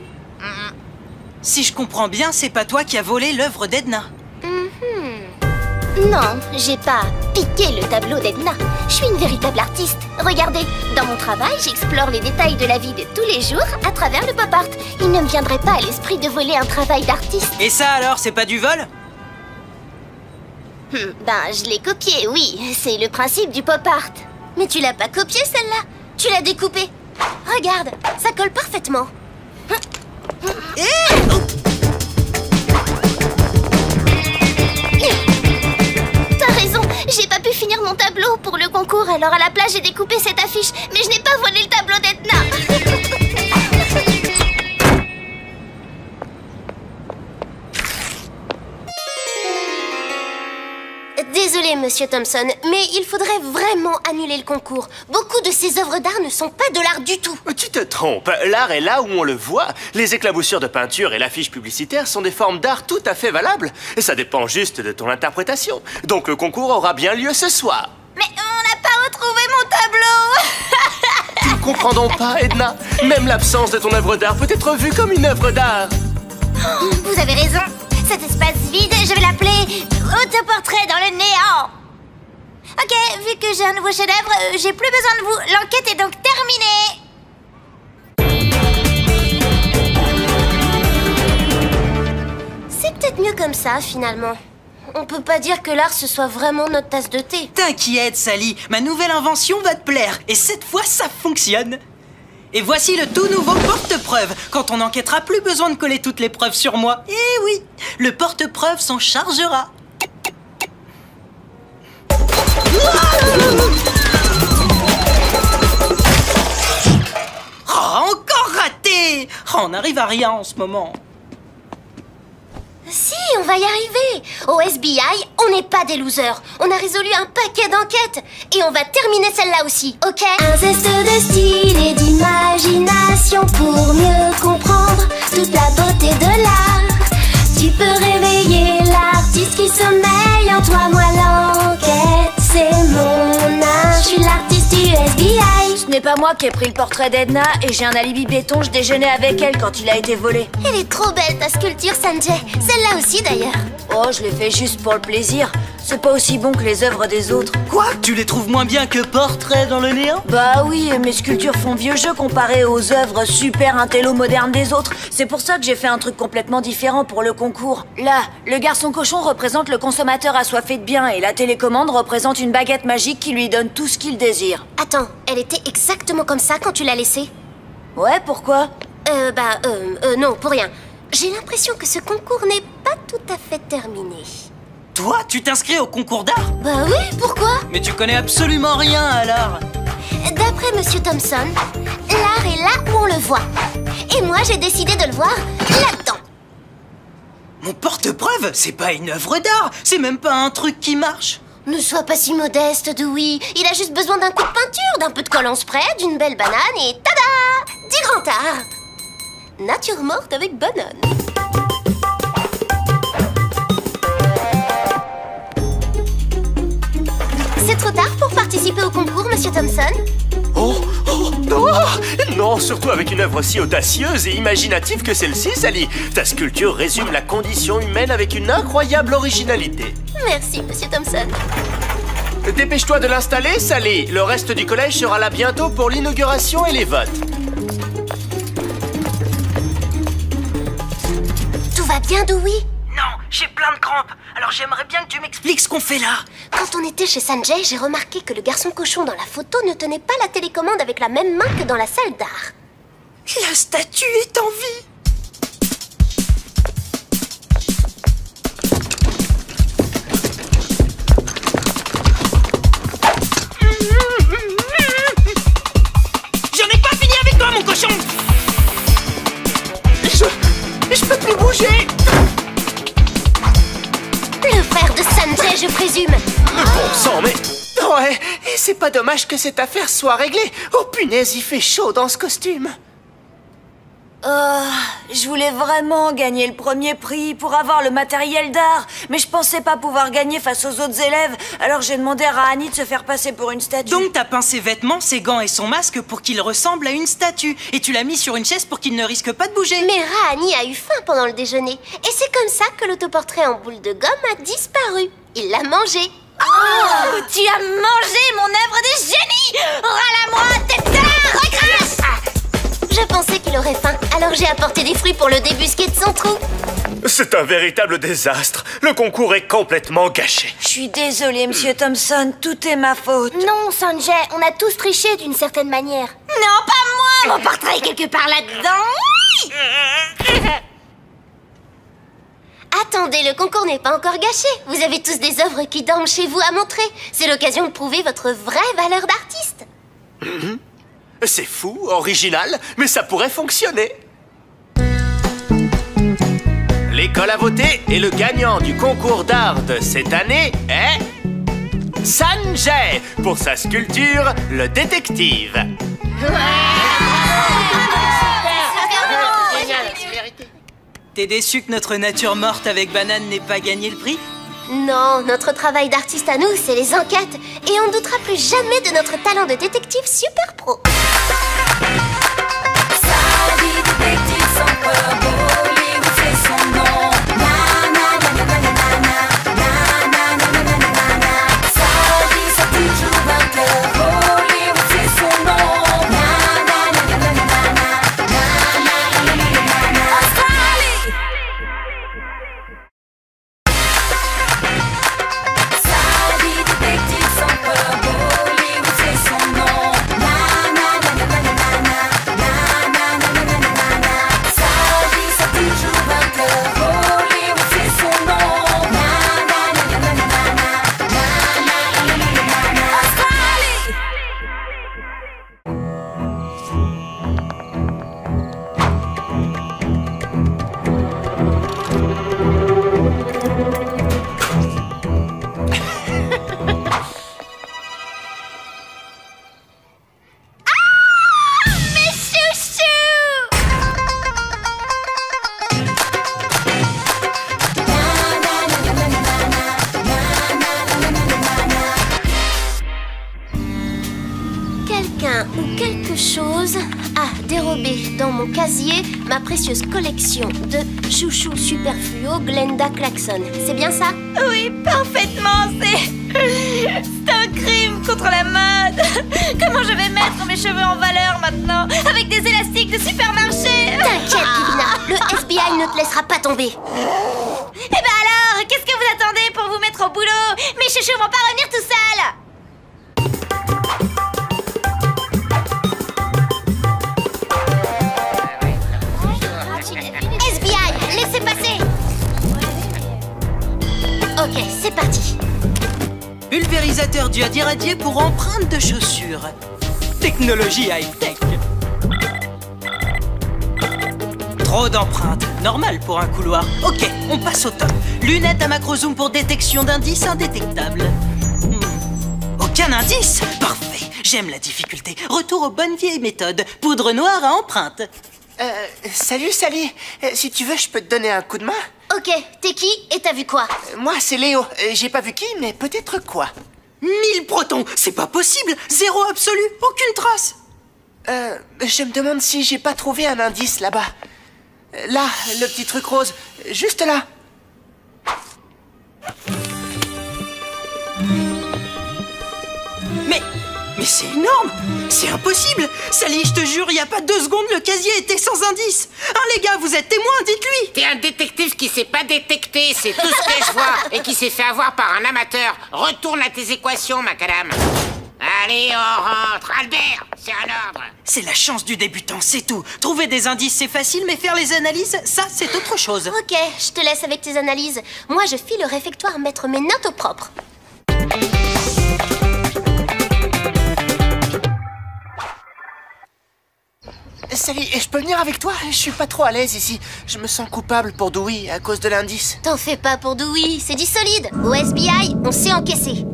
Si je comprends bien, c'est pas toi qui as volé l'œuvre d'Edna. Non, j'ai pas piqué le tableau d'Edna. Je suis une véritable artiste. Regardez, dans mon travail, j'explore les détails de la vie de tous les jours à travers le pop art. Il ne me viendrait pas à l'esprit de voler un travail d'artiste. Et ça alors, c'est pas du vol? Ben, je l'ai copié, oui. C'est le principe du pop art. Mais tu l'as pas copié, celle-là. Tu l'as découpée. Regarde, ça colle parfaitement. T'as raison, j'ai pas pu finir mon tableau pour le concours, alors à la place j'ai découpé cette affiche. Mais je n'ai pas volé le tableau d'Edna. Désolé, Monsieur Thompson, mais il faudrait vraiment annuler le concours. Beaucoup de ces œuvres d'art ne sont pas de l'art du tout. Tu te trompes, l'art est là où on le voit. Les éclaboussures de peinture et l'affiche publicitaire sont des formes d'art tout à fait valables. Et ça dépend juste de ton interprétation. Donc le concours aura bien lieu ce soir. Mais on n'a pas retrouvé mon tableau. Tu ne comprends donc pas, Edna? Même l'absence de ton œuvre d'art peut être vue comme une œuvre d'art. Vous avez raison. Cet espace vide, je vais l'appeler autoportrait dans le néant. Ok, vu que j'ai un nouveau chef-d'œuvre, j'ai plus besoin de vous. L'enquête est donc terminée. C'est peut-être mieux comme ça, finalement. On peut pas dire que l'art ce soit vraiment notre tasse de thé. T'inquiète, Sally, ma nouvelle invention va te plaire. Et cette fois, ça fonctionne. Et voici le tout nouveau porte-preuve. Quand on n'enquêtera plus besoin de coller toutes les preuves sur moi. Eh oui, le porte-preuve s'en chargera. Oh, encore raté! Oh, on n'arrive à rien en ce moment. Si, on va y arriver. Au SBI, on n'est pas des losers. On a résolu un paquet d'enquêtes. Et on va terminer celle-là aussi, ok? Un zeste de style et d'imagination pour mieux comprendre toute la beauté de l'art. Tu peux réveiller l'artiste qui sommeille en toi. Moi, l'enquête, c'est mon art. Je suis l'artiste du SBI. Ce n'est pas moi qui ai pris le portrait d'Edna et j'ai un alibi béton, je déjeunais avec elle quand il a été volé. Elle est trop belle ta sculpture, Sanjay. Celle-là aussi d'ailleurs. Oh, je l'ai fait juste pour le plaisir. C'est pas aussi bon que les œuvres des autres. Quoi? Tu les trouves moins bien que Portrait dans le néant? Bah oui, mes sculptures font vieux jeu comparées aux œuvres super intello modernes des autres. C'est pour ça que j'ai fait un truc complètement différent pour le concours. Là, le garçon cochon représente le consommateur assoiffé de bien et la télécommande représente une baguette magique qui lui donne tout ce qu'il désire. Attends, elle était exactement comme ça quand tu l'as laissée? Ouais, pourquoi? Non, pour rien. J'ai l'impression que ce concours n'est pas tout à fait terminé. Toi, tu t'inscris au concours d'art? Bah oui, pourquoi? Mais tu connais absolument rien à l'art. D'après Monsieur Thompson, l'art est là où on le voit. Et moi, j'ai décidé de le voir là-dedans. Mon porte-preuve, c'est pas une œuvre d'art. C'est même pas un truc qui marche. Ne sois pas si modeste, Dewey. Il a juste besoin d'un coup de peinture, d'un peu de colle en spray, d'une belle banane et tada! Du grand art. Nature morte avec banane. C'est trop tard pour participer au concours, Monsieur Thompson? Non, surtout avec une œuvre si audacieuse et imaginative que celle-ci, Sally. Ta sculpture résume la condition humaine avec une incroyable originalité. Merci, Monsieur Thompson. Dépêche-toi de l'installer, Sally. Le reste du collège sera là bientôt pour l'inauguration et les votes. Tout va bien, Dewey? Non, j'ai plein de crampes. Alors j'aimerais bien que tu m'expliques ce qu'on fait là. Quand on était chez Sanjay, j'ai remarqué que le garçon cochon dans la photo ne tenait pas la télécommande avec la même main que dans la salle d'art. La statue est en vie. J'en ai pas fini avec toi, mon cochon. Je peux plus bouger. Le frère de Sanjay, je présume. Bon sang, mais... Ouais, et c'est pas dommage que cette affaire soit réglée. Oh punaise, il fait chaud dans ce costume. Je voulais vraiment gagner le premier prix pour avoir le matériel d'art, mais je pensais pas pouvoir gagner face aux autres élèves, alors j'ai demandé à Rahani de se faire passer pour une statue. Donc t'as peint ses vêtements, ses gants et son masque pour qu'il ressemble à une statue, et tu l'as mis sur une chaise pour qu'il ne risque pas de bouger. Mais Rahani a eu faim pendant le déjeuner, et c'est comme ça que l'autoportrait en boule de gomme a disparu. Il l'a mangé. Oh, tu as mangé mon œuvre de génie! Râle à moi, tête recrasse! Je Je pensais qu'il aurait faim, alors j'ai apporté des fruits pour le débusquer de son trou. C'est un véritable désastre. Le concours est complètement gâché. Je suis désolée, Monsieur Thompson, tout est ma faute. Non, Sanjay, on a tous triché d'une certaine manière. Non, pas moi! Mon portrait est quelque part là-dedans. Attendez, le concours n'est pas encore gâché. Vous avez tous des œuvres qui dorment chez vous à montrer. C'est l'occasion de prouver votre vraie valeur d'artiste. C'est fou, original, mais ça pourrait fonctionner. L'école a voté et le gagnant du concours d'art de cette année est... Sanjay, pour sa sculpture, le détective. T'es déçu que notre nature morte avec banane n'ait pas gagné le prix? Non, notre travail d'artiste à nous, c'est les enquêtes. Et on ne doutera plus jamais de notre talent de détective super pro. Ou quelque chose a dérobé dans mon casier ma précieuse collection de chouchous superfluo Glenda Klaxon. C'est bien ça? Oui, parfaitement, c'est un crime contre la mode. Comment je vais mettre mes cheveux en valeur maintenant avec des élastiques de supermarché? T'inquiète, Kevina, le FBI ne te laissera pas tomber. Eh ben alors, qu'est-ce que vous attendez pour vous mettre au boulot? Mes chouchous vont pas revenir tout seuls. Laissez passer. Ok, c'est parti. Pulvérisateur d'huile irradié pour empreintes de chaussures. Technologie high-tech. Trop d'empreintes. Normal pour un couloir. Ok, on passe au top. Lunettes à macro-zoom pour détection d'indices indétectables. Aucun indice? Parfait. J'aime la difficulté. Retour aux bonnes vieilles méthodes. Poudre noire à empreintes. Salut Sally, si tu veux je peux te donner un coup de main. Ok, t'es qui et t'as vu quoi? Moi c'est Léo, j'ai pas vu qui mais peut-être quoi. 1000 protons, c'est pas possible. Zéro absolu, aucune trace. Je me demande si j'ai pas trouvé un indice là-bas. Là, le petit truc rose, juste là. Mais c'est énorme! C'est impossible! Sally, je te jure, il y a pas 2 secondes, le casier était sans indice! Hein, les gars, vous êtes témoins, dites-lui! T'es un détective qui s'est pas détecté, c'est tout ce que je vois, et qui s'est fait avoir par un amateur. Retourne à tes équations, macadam. Allez, on rentre. Albert, c'est un ordre. C'est la chance du débutant, c'est tout. Trouver des indices, c'est facile, mais faire les analyses, ça, c'est autre chose. Ok, je te laisse avec tes analyses. Moi, je file au réfectoire mettre mes notes au propre. Salut, je peux venir avec toi? Je suis pas trop à l'aise ici. Je me sens coupable pour Dewey à cause de l'indice. T'en fais pas pour Dewey, c'est du solide. Au FBI, on sait encaisser.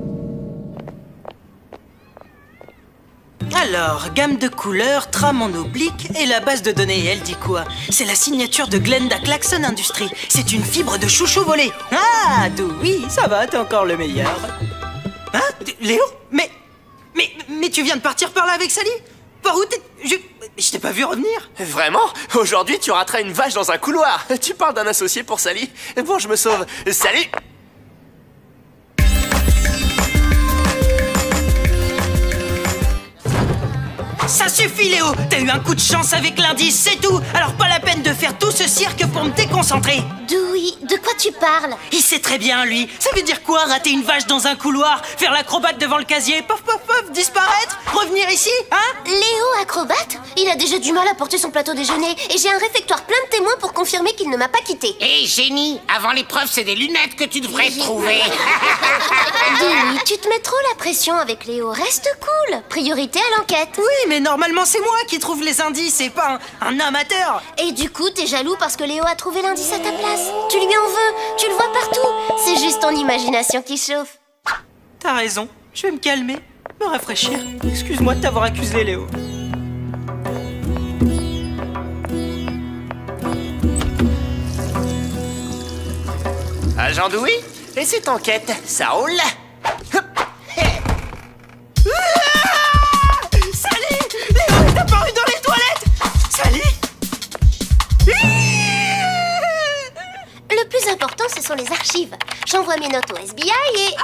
Alors, gamme de couleurs, trame en oblique, et la base de données, elle dit quoi? C'est la signature de Glenda Klaxon Industries. C'est une fibre de chouchou volée. Ah, Dewey, ça va, t'es encore le meilleur. Hein? Léo? Mais tu viens de partir par là avec Sally? Par où t'es... Je t'ai pas vu revenir. Vraiment? Aujourd'hui, tu rateras une vache dans un couloir. Tu parles d'un associé pour Sally? Bon, je me sauve. Salut! Ça suffit Léo. T'as eu un coup de chance avec l'indice, c'est tout. Alors pas la peine de faire tout ce cirque pour me déconcentrer. Dewey, de quoi tu parles? Il sait très bien, lui. Ça veut dire quoi, rater une vache dans un couloir, faire l'acrobate devant le casier, pof pof pof, disparaître, revenir ici, hein? Léo acrobate? Il a déjà du mal à porter son plateau déjeuner et j'ai un réfectoire plein de témoins pour confirmer qu'il ne m'a pas quitté. Hé, génie, avant l'épreuve, c'est des lunettes que tu devrais trouver. Dewey, tu te mets trop la pression avec Léo. Reste cool. Priorité à l'enquête. Oui, mais normalement c'est moi qui trouve les indices et pas un amateur. Et du coup, t'es jaloux parce que Léo a trouvé l'indice à ta place. Tu lui en veux, tu le vois partout. C'est juste ton imagination qui chauffe. T'as raison, je vais me calmer, me rafraîchir. Excuse-moi de t'avoir accusé, Léo. Agent Dewey, et cette enquête, ça roule? Sally! Léo est apparu dans les toilettes! Sally! Le plus important, ce sont les archives. J'envoie mes notes au FBI et...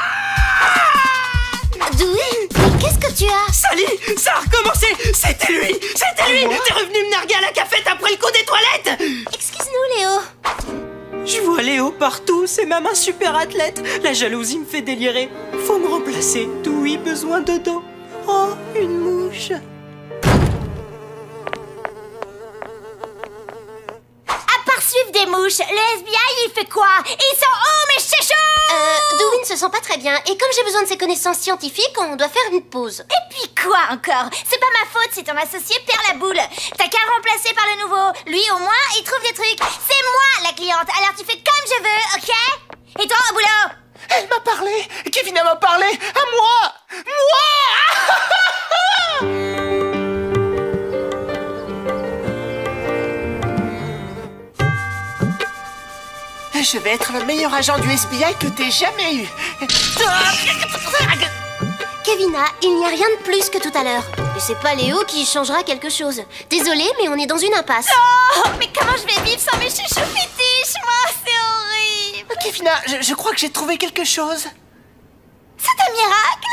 Dewey, mais qu'est-ce que tu as? Sally! Ça a recommencé! C'était lui! C'était lui! T'es revenu me narguer à la cafette après le coup des toilettes! Excuse-nous, Léo. Je vois Léo partout, c'est même un super athlète. La jalousie me fait délirer. Faut me remplacer. Dewey, besoin de dos. Oh, une mouche. À part suivre des mouches, le FBI, il fait quoi? Ils sont où, mes chouchous? Dewey ne se sent pas très bien et comme j'ai besoin de ses connaissances scientifiques, on doit faire une pause. Et puis quoi encore? C'est pas ma faute si ton associé perd la boule. T'as qu'à le remplacer par le nouveau. Lui, au moins, il trouve des trucs. C'est moi, la cliente. Alors tu fais comme je veux, ok? Et toi, au boulot? Elle m'a parlé. Kevina m'a parlé. À moi. Je vais être le meilleur agent du FBI que t'aies jamais eu. Kevina, il n'y a rien de plus que tout à l'heure. Et c'est pas Léo qui changera quelque chose. Désolée, mais on est dans une impasse. Oh, mais comment je vais vivre sans mes chouchous fétiches, moi? C'est horrible. Kevina, je crois que j'ai trouvé quelque chose. C'est un miracle?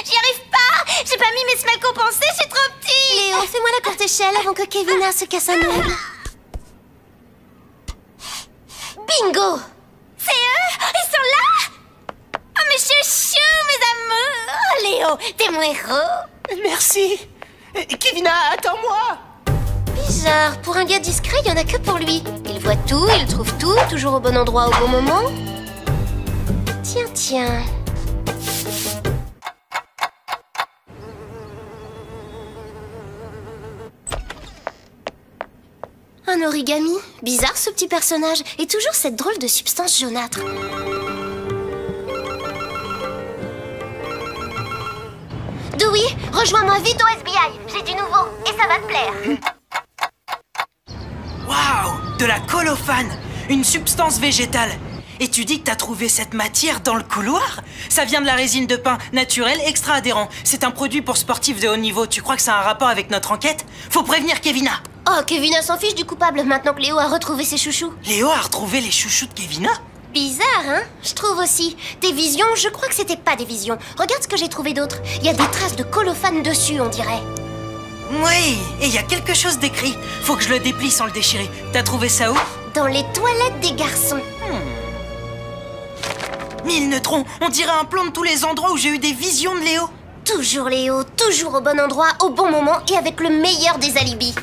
J'y arrive pas. J'ai pas mis mes semelles compensées, je suis trop petite. Léo, fais-moi la courte échelle avant que Kevina se casse un ongle. Bingo! C'est eux? Ils sont là? Oh, mes chouchous, mes amours! Léo, t'es mon héros! Merci! Kevina, attends-moi! Bizarre, pour un gars discret, il y en a que pour lui. Il voit tout, il trouve tout, toujours au bon endroit au bon moment. Tiens. Un origami? Bizarre ce petit personnage. Et toujours cette drôle de substance jaunâtre. Dewey, rejoins-moi vite au FBI. J'ai du nouveau et ça va te plaire. Waouh! De la colophane! Une substance végétale. Et tu dis que t'as trouvé cette matière dans le couloir? Ça vient de la résine de pin, naturelle, extra adhérent. C'est un produit pour sportifs de haut niveau. Tu crois que ça a un rapport avec notre enquête? Faut prévenir Kevina. Oh, Kevina s'en fiche du coupable maintenant que Léo a retrouvé ses chouchous. Léo a retrouvé les chouchous de Kevina? Bizarre, hein? Je trouve aussi. Des visions, je crois que c'était pas des visions. Regarde ce que j'ai trouvé d'autre. Il y a des traces de colophane dessus, on dirait. Oui, et il y a quelque chose d'écrit. Faut que je le déplie sans le déchirer. T'as trouvé ça où? Dans les toilettes des garçons. 1000 neutrons, on dirait un plan de tous les endroits où j'ai eu des visions de Léo. Toujours Léo, toujours au bon endroit, au bon moment et avec le meilleur des alibis.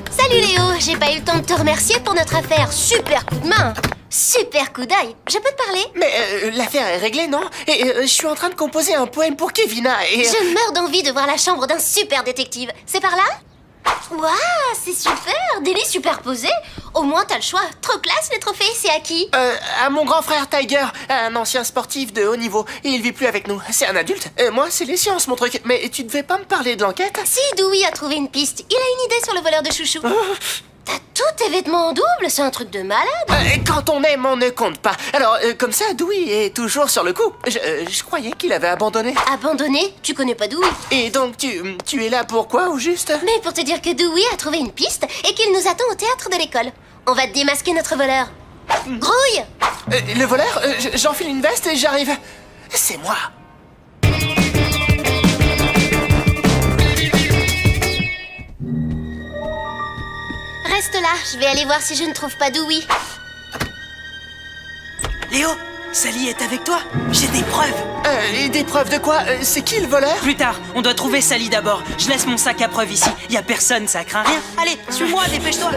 Salut Léo, j'ai pas eu le temps de te remercier pour notre affaire. Super coup de main. Super coup d'œil. Je peux te parler? Mais l'affaire est réglée, non? Et je suis en train de composer un poème pour Kevina et... Je meurs d'envie de voir la chambre d'un super détective. C'est par là? Waouh, c'est super! Des lits superposés. Au moins, t'as le choix. Trop classe, les trophées. C'est à qui? À mon grand frère Tiger, un ancien sportif de haut niveau. Il vit plus avec nous. C'est un adulte. Moi, c'est les sciences, mon truc. Mais tu devais pas me parler de l'enquête? Si, Dewey a trouvé une piste. Il a une idée sur le voleur de chouchous. T'as tous tes vêtements en double? C'est un truc de malade. Quand on aime, on ne compte pas. Alors, comme ça, Dewey est toujours sur le coup. Je croyais qu'il avait abandonné. Abandonné? Tu connais pas Dewey? Et donc, tu es là pour quoi, au juste? Mais pour te dire que Dewey a trouvé une piste et qu'il nous attend au théâtre de l'école. On va démasquer notre voleur. Grouille! Le voleur? J'enfile une veste et j'arrive. C'est moi. reste là. Je vais aller voir si je ne trouve pas Dewey. Léo, Sally est avec toi. J'ai des preuves. Des preuves de quoi? C'est qui le voleur? Plus tard, on doit trouver Sally d'abord. Je laisse mon sac à preuves ici. Y a personne, ça craint rien. Allez, suis-moi, dépêche-toi.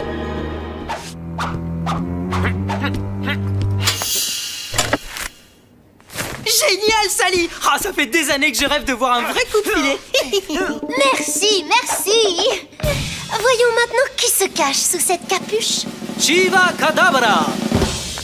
Génial, Sally! Ah, ça fait des années que je rêve de voir un vrai coup de filet. Merci, merci. Voyons maintenant qui se cache sous cette capuche. Shiva Kadabra!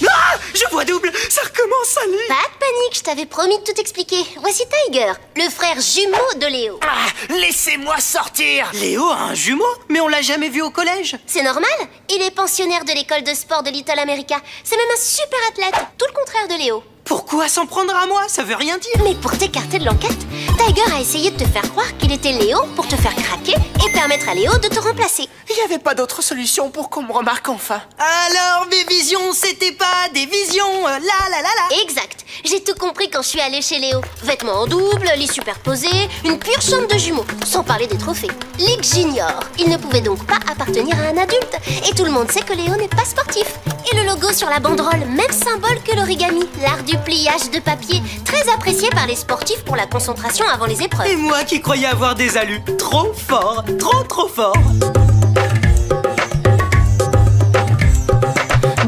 Ah! Je vois double! Ça recommence, Sally! Pas de panique, je t'avais promis de tout expliquer. Voici Tiger, le frère jumeau de Léo. Ah, laissez-moi sortir! Léo a un jumeau? Mais on l'a jamais vu au collège. C'est normal, il est pensionnaire de l'école de sport de Little America. C'est même un super athlète, tout le contraire de Léo. Pourquoi s'en prendre à moi? Ça veut rien dire. Mais pour t'écarter de l'enquête, Tiger a essayé de te faire croire qu'il était Léo pour te faire craquer et permettre à Léo de te remplacer. Il n'y avait pas d'autre solution pour qu'on me remarque enfin. Alors, mes visions, c'était pas des visions, la. Exact. J'ai tout compris quand je suis allée chez Léo. Vêtements en double, lit superposé, une pure chambre de jumeaux, sans parler des trophées. Ligue Junior. Il ne pouvait donc pas appartenir à un adulte. Et tout le monde sait que Léo n'est pas sportif. Et le logo sur la banderole, même symbole que l'origami, l'art du pliage de papier, très apprécié par les sportifs pour la concentration avant les épreuves. Et moi qui croyais avoir des alus. Trop fort, trop fort.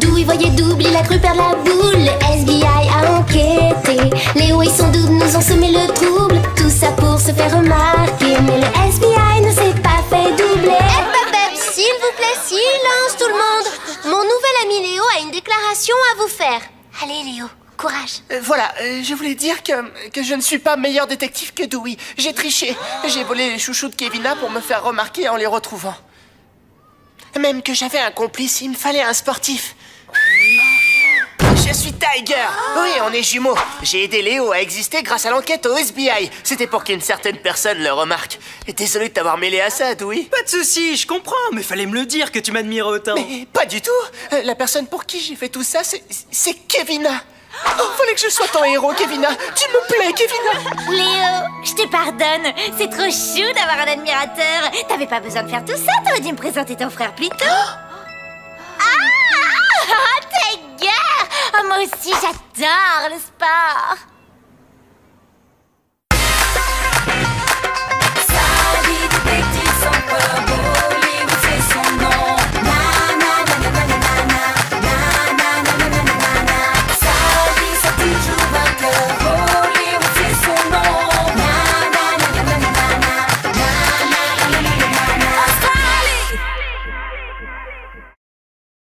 D'où il voyait double, il a cru perdre la boule. Le SBI a enquêté. Léo et son double nous ont semé le trouble. Tout ça pour se faire remarquer. Mais le SBI ne s'est pas fait doubler. S'il vous plaît, silence tout le monde. Mon nouvel ami Léo a une déclaration à vous faire. Allez Léo, courage. Voilà, je voulais dire que je ne suis pas meilleur détective que Dewey. J'ai triché. J'ai volé les chouchous de Kevina pour me faire remarquer en les retrouvant. Même que j'avais un complice, il me fallait un sportif. Je suis Tiger. Oui, on est jumeaux. J'ai aidé Léo à exister grâce à l'enquête au SBI. C'était pour qu'une certaine personne le remarque. Et désolé de t'avoir mêlé à ça, Dewey. Pas de soucis, je comprends, mais fallait me le dire que tu m'admires autant. Mais pas du tout. La personne pour qui j'ai fait tout ça, c'est Kevina. Oh, fallait que je sois ton héros, Kevina. Tu me plais, Kevina. Léo, je te pardonne. C'est trop chou d'avoir un admirateur. T'avais pas besoin de faire tout ça. T'aurais dû me présenter ton frère plus tôt. Tiger! Oh, moi aussi, j'adore le sport.